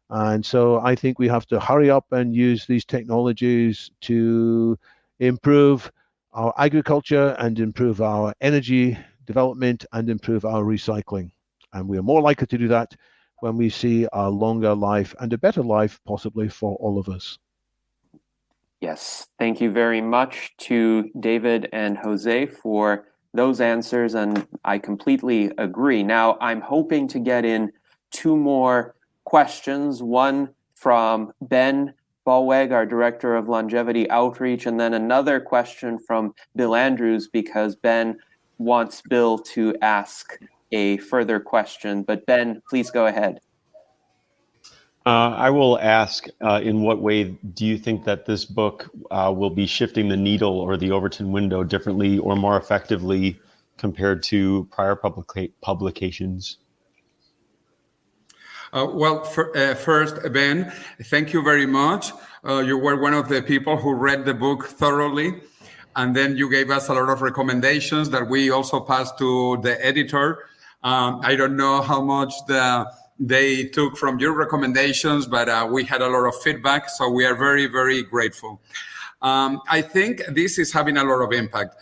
And so I think we have to hurry up and use these technologies to improve our agriculture and improve our energy development and improve our recycling. And we are more likely to do that when we see a longer life and a better life possibly for all of us. Yes, thank you very much to David and Jose for those answers, and I completely agree. Now, I'm hoping to get in 2 more questions, one from Ben Ballweg, our Director of Longevity Outreach, and then another question from Bill Andrews, because Ben wants Bill to ask a further question. But Ben, please go ahead. I will ask, in what way do you think that this book will be shifting the needle or the Overton window differently or more effectively compared to prior publications? First, Ben, thank you very much. You were one of the people who read the book thoroughly, and then you gave us a lot of recommendations that we also passed to the editor. I don't know how much they took from your recommendations, but we had a lot of feedback, so we are very, very grateful. I think this is having a lot of impact.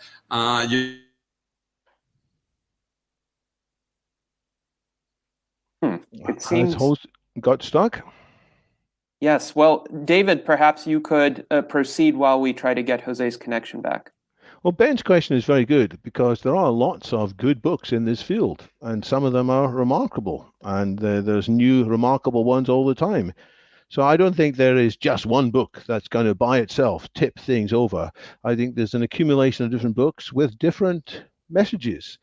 It seems Has got stuck? Yes, well, David, perhaps you could proceed while we try to get Jose's connection back. Well, Ben's question is very good because there are lots of good books in this field, and some of them are remarkable, and there's new remarkable ones all the time. So I don't think there is just one book that's going to by itself tip things over. I think there's an accumulation of different books with different messages.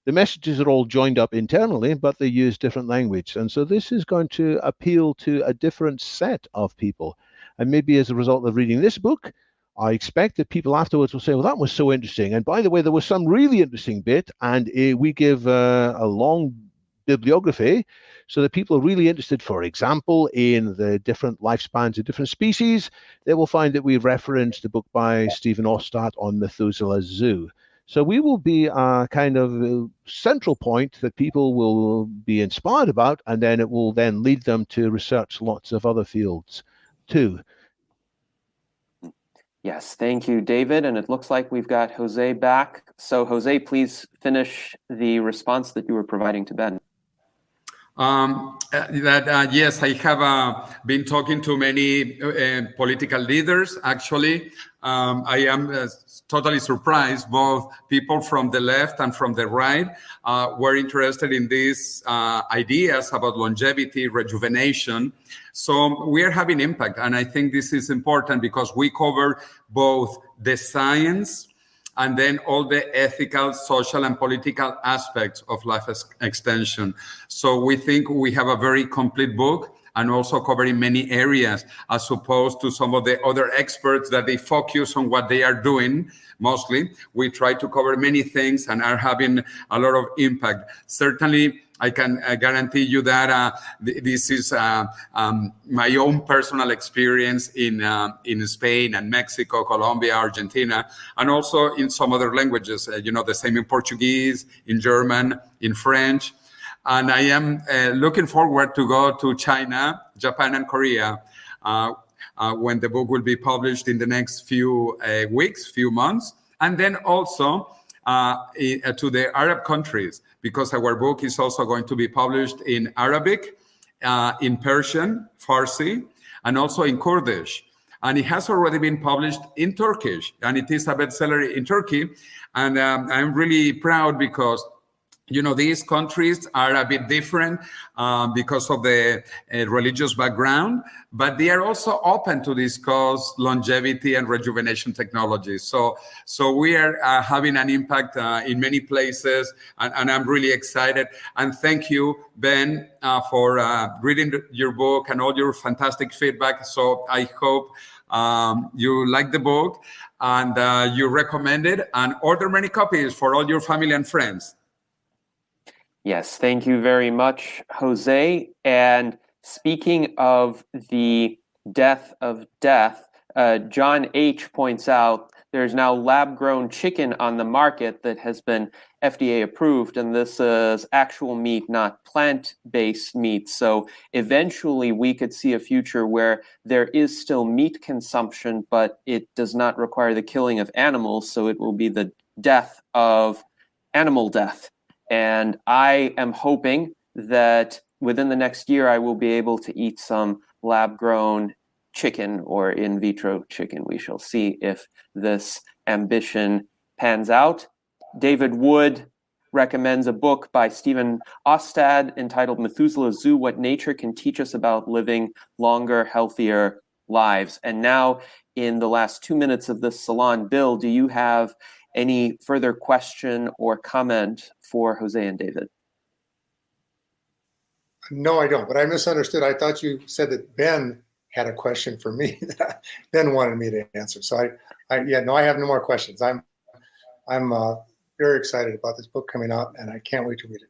The messages are all joined up internally, but they use different language. And so this is going to appeal to a different set of people. And maybe as a result of reading this book, I expect that people afterwards will say, well, that was so interesting. And by the way, there was some really interesting bit. And we give a long bibliography so that people are really interested, for example, in the different lifespans of different species. They will find that we've referenced a book by Stephen Ostad on Methuselah's Zoo. So we will be a kind of central point that people will be inspired about, and then it will then lead them to research lots of other fields too. Yes, thank you, David. And it looks like we've got Jose back. So Jose, please finish the response that you were providing to Ben. Yes, I have been talking to many political leaders. Actually, I am totally surprised. Both people from the left and from the right were interested in these ideas about longevity, rejuvenation. So we are having impact, and I think this is important because we cover both the science and then all the ethical, social, and political aspects of life extension. So we think we have a very complete book and also covering many areas, as opposed to some of the other experts that they focus on what they are doing mostly. We try to cover many things and are having a lot of impact. Certainly, I can guarantee you that this is my own personal experience in Spain and Mexico, Colombia, Argentina, and also in some other languages. The same in Portuguese, in German, in French. And I am looking forward to go to China, Japan, and Korea when the book will be published in the next few weeks, few months. And then also to the Arab countries, because our book is also going to be published in Arabic, in Persian, Farsi, and also in Kurdish. And it has already been published in Turkish, and it is a bestseller in Turkey. And I'm really proud because these countries are a bit different because of the religious background, but they are also open to discuss longevity and rejuvenation technologies. So we are having an impact in many places, and I'm really excited. And thank you, Ben, for reading your book and all your fantastic feedback. So I hope you like the book and you recommend it and order many copies for all your family and friends. Yes, thank you very much, Jose. And speaking of the death of death, John H. points out there's now lab-grown chicken on the market that has been FDA approved, and this is actual meat, not plant-based meat. So eventually we could see a future where there is still meat consumption, but it does not require the killing of animals, so it will be the death of animal death. And I am hoping that within the next year, I will be able to eat some lab-grown chicken or in vitro chicken. We shall see if this ambition pans out. David Wood recommends a book by Stephen Ostad entitled Methuselah's Zoo, What Nature Can Teach Us About Living Longer, Healthier Lives. And now, in the last 2 minutes of this salon, Bill, do you have any further question or comment for Jose and David? No, I don't, but I misunderstood. I thought you said that Ben had a question for me that Ben wanted me to answer. So I have no more questions. I'm very excited about this book coming out, and I can't wait to read it.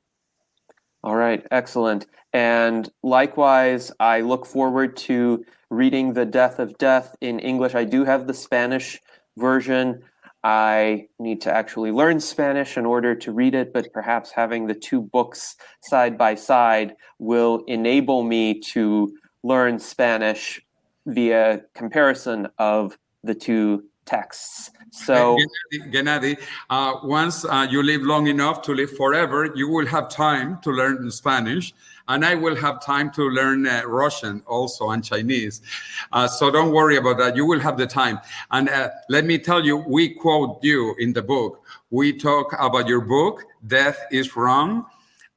All right, excellent. And likewise, I look forward to reading The Death of Death in English. I do have the Spanish version. I need to actually learn Spanish in order to read it, but perhaps having the two books side by side will enable me to learn Spanish via comparison of the two texts. So, Gennady, once you live long enough to live forever, you will have time to learn Spanish, and I will have time to learn Russian also and Chinese. So don't worry about that. You will have the time. And let me tell you, we quote you in the book. We talk about your book, Death is Wrong,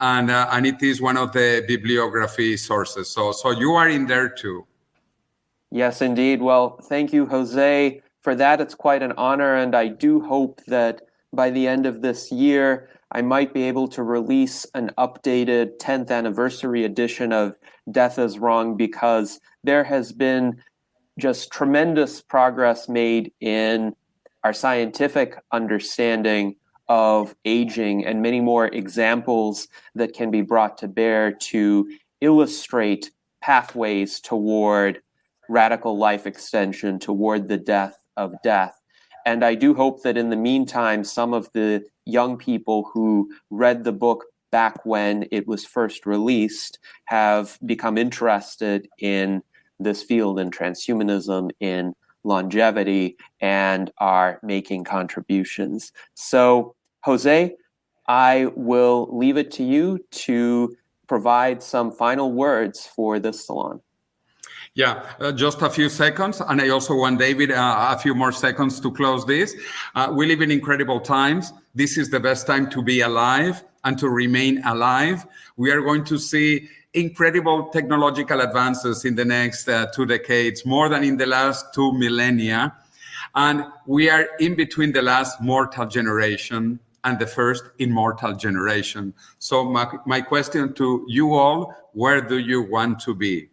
and it is one of the bibliography sources. So you are in there too. Yes, indeed. Well, thank you, Jose. For that, it's quite an honor, and I do hope that by the end of this year, I might be able to release an updated 10th anniversary edition of Death is Wrong, because there has been just tremendous progress made in our scientific understanding of aging and many more examples that can be brought to bear to illustrate pathways toward radical life extension, toward the death of death. And I do hope that in the meantime, some of the young people who read the book back when it was first released have become interested in this field, in transhumanism, in longevity, and are making contributions. So, Jose, I will leave it to you to provide some final words for this salon. Yeah, just a few seconds. And I also want David a few more seconds to close this. We live in incredible times. This is the best time to be alive and to remain alive. We are going to see incredible technological advances in the next 2 decades, more than in the last 2 millennia. And we are in between the last mortal generation and the first immortal generation. So my question to you all, where do you want to be?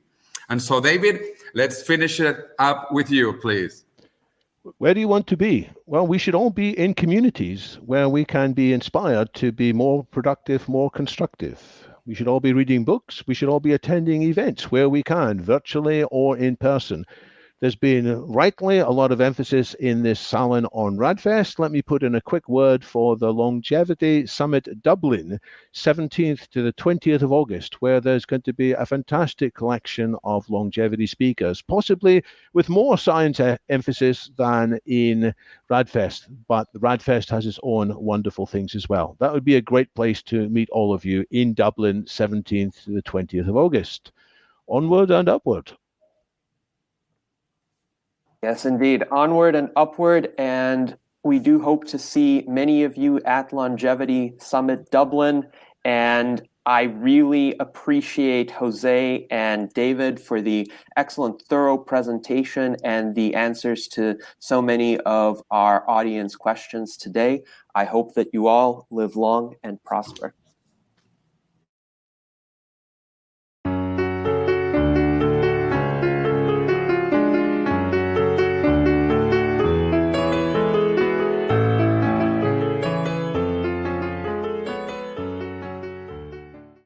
And so, David, let's finish it up with you, please. Where do you want to be? Well, we should all be in communities where we can be inspired to be more productive, more constructive. We should all be reading books. We should all be attending events where we can, virtually or in person. There's been rightly a lot of emphasis in this salon on RADFest. Let me put in a quick word for the Longevity Summit Dublin, 17th to the 20th of August, where there's going to be a fantastic collection of longevity speakers, possibly with more science emphasis than in RADFest, but RADFest has its own wonderful things as well. That would be a great place to meet all of you in Dublin, 17th to the 20th of August. Onward and upward. Yes, indeed. Onward and upward. And we do hope to see many of you at Longevity Summit Dublin. And I really appreciate Jose and David for the excellent, thorough presentation and the answers to so many of our audience questions today. I hope that you all live long and prosper.